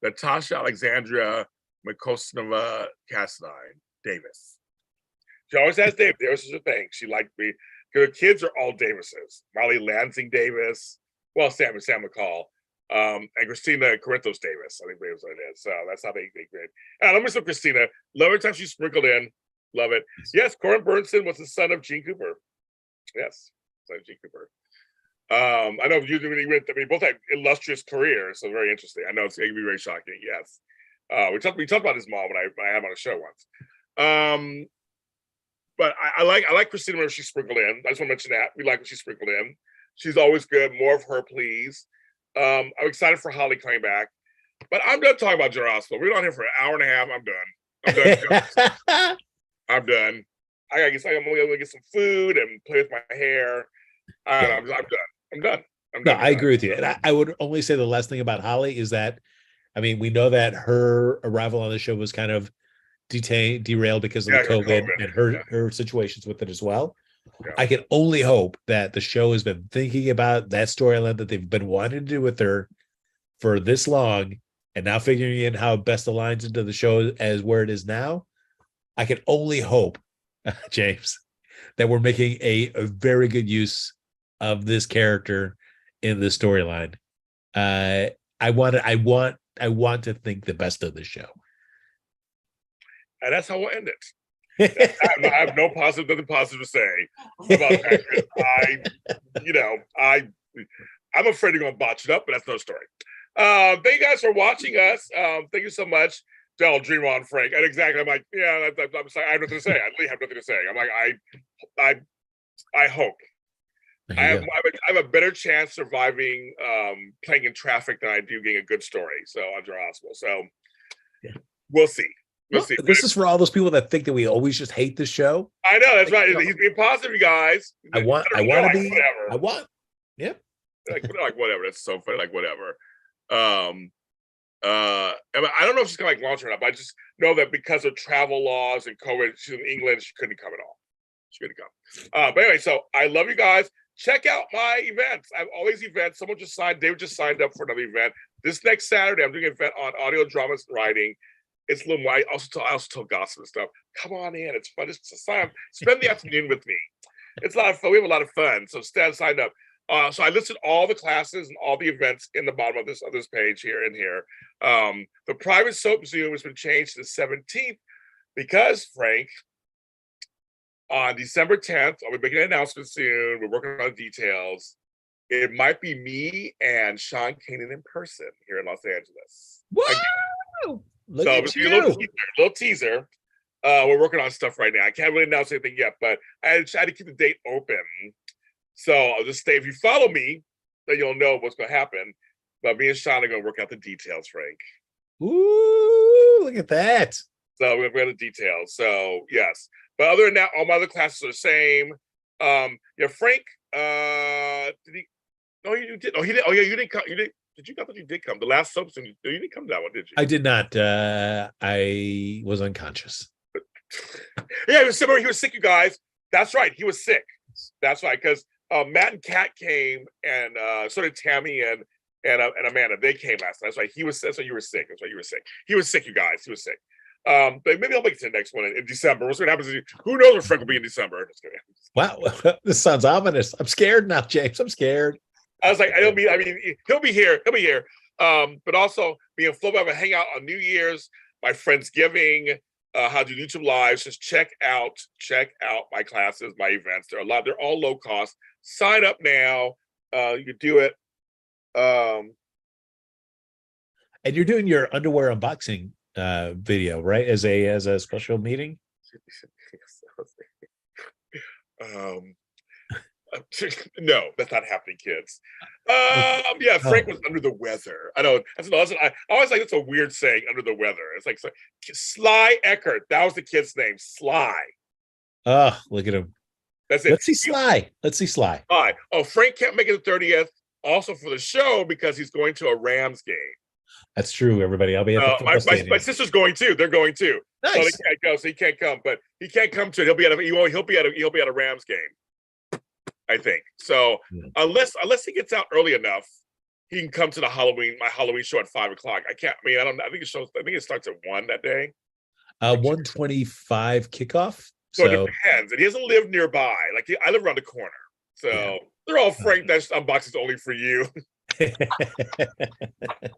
Natasha Alexandria Mikosnova Casnine Davis. She always has Davis. Davis is her thing. She liked me. Her kids are all Davises. Molly Lansing Davis. Well, Sam McCall. And Christina Corinthos Davis. I think that was what it is. So that's how they grade. And I love me some Christina. Love every time she's sprinkled in. Love it. Yes, Corbin Burnson was the son of Gene Cooper. Yes, son of Gene Cooper. I know you both had illustrious careers, so very interesting. I know it's going to be very shocking. Yes, we talked about his mom when I had him on a show once. But I like Christina when she's sprinkled in. I just want to mention that we like when she's sprinkled in. She's always good. More of her, please. I'm excited for Holly coming back, but I'm done talking about Jen Hospital. We're on here for an hour and a half. I'm done. I'm done. I'm only gonna get some food and play with my hair. I'm done. I agree with you. And I would only say the last thing about Holly is that, I mean, we know that her arrival on the show was kind of derailed because of the COVID and her situations with it as well. Yeah. I can only hope that the show has been thinking about that storyline that they've been wanting to do with her for this long, and now figuring in how it best aligns into the show as where it is now. I can only hope, James, that we're making a very good use of this character in the storyline. I want to think the best of the show, and that's how we'll end it. I have nothing positive to say about that. I'm afraid they're going to botch it up, but that's no story. Thank you guys for watching us. Thank you so much. Del, Dream on Frank. And exactly, I'm like, yeah, I'm sorry, I have nothing to say. I really have nothing to say. I'm like, I hope. I have a better chance surviving playing in traffic than I do getting a good story. So on your hospital. So we'll see. This is for all those people that think that we always just hate the show. I know, that's right. He's being positive, you guys. I want to be whatever. I want. Yep. Like whatever. That's so funny. Like whatever. I don't know if she's gonna launch her or not, but I just know that because of travel laws and COVID, she's in England, she couldn't come at all. She couldn't come. But anyway, so I love you guys. Check out my events. I have all these events. David just signed up for another event. This next Saturday, I'm doing an event on audio dramas and writing. It's a little more. I also tell gossip and stuff. Come on in. It's fun. Spend the afternoon with me. It's a lot of fun. We have a lot of fun. So sign up. So I listed all the classes and all the events in the bottom of this page here and here. The private soap Zoom has been changed to the 17th. Because Frank, on December 10th, I'll be making an announcement soon. We're working on the details. It might be me and Sean Kanan in person here in Los Angeles. Whoa! Look So at a you. little teaser. We're working on stuff right now. I can't really announce anything yet, but I tried to keep the date open. So I'll just stay. If you follow me, then you'll know what's going to happen. But me and Sean are going to work out the details, Frank. Ooh, look at that. So we're going to details. So yes. But other than that, all my other classes are the same. Yeah, Frank, did he? No, you did. Oh, he did. Oh, yeah, you didn't come. You did. Did you? I thought you did come. The last soaps, and you didn't come to that one, did you? I did not. I was unconscious. Yeah, he was similar. He was sick, you guys. That's right. He was sick. That's right. Because Matt and Kat came, and so did Tammy and Amanda. They came last night. That's right. That's why you were sick. That's why you were sick. He was sick, you guys. He was sick. But maybe I'll make it to the next one in December. What's going to happen? Who knows what Frank will be in December? Wow, this sounds ominous. I'm scared now, James. I'm scared. I was like, he'll be here. He'll be here. But also, me and Flobo have a hangout on New Year's, my Friendsgiving, how to do YouTube lives. Just check out my classes, my events. They're all low cost. Sign up now. You can do it. And you're doing your underwear unboxing video, right? As a special meeting. No, that's not happening, kids. Yeah, Frank was under the weather. I know. I always like, it's a weird saying, under the weather. It's like Sly Eckert. That was the kid's name, Sly. Oh, look at him. That's it. Let's see Sly. Sly. Oh, Frank can't make it the 30th. Also for the show because he's going to a Rams game. That's true, everybody. I'll be at the my sister's going too. They're going too. Nice. So they can't go, so he can't come. But he can't come to it. He'll be at a Rams game, I think. So unless he gets out early enough, he can come to my Halloween show at 5:00. I think it starts at 1 that day. 1:25 kickoff. So it depends. And he doesn't live nearby. Like I live around the corner. So they're all Frank. That's unboxings only for you.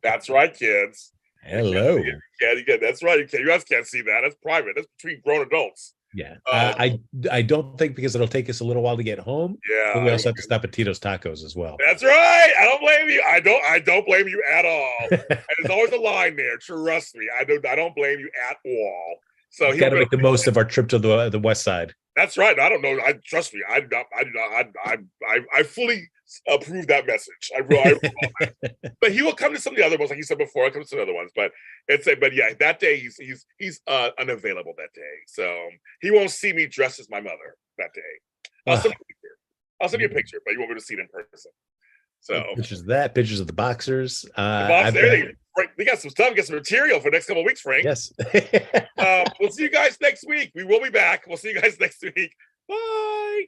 That's right, kids. Hello. Yeah, that's right. You guys can't see that. That's private. That's between grown adults. Yeah. I don't think, because it'll take us a little while to get home. Yeah. We also have to stop at Tito's Tacos as well. That's right. I don't blame you. I don't blame you at all. And there's always a line there. Trust me. I don't blame you at all. So we got to make the most of our trip to the west side. That's right. I don't know. Trust me. I fully approve that message. But he will come to some of the other ones, like you said before. I'll come to some other ones, but yeah, that day he's unavailable that day, so he won't see me dressed as my mother that day. I'll send you a picture, but you won't be able to see it in person. So pictures of the boxers. We got some stuff, get some material for the next couple of weeks, Frank. Yes. We'll see you guys next week. We will be back. We'll see you guys next week. Bye.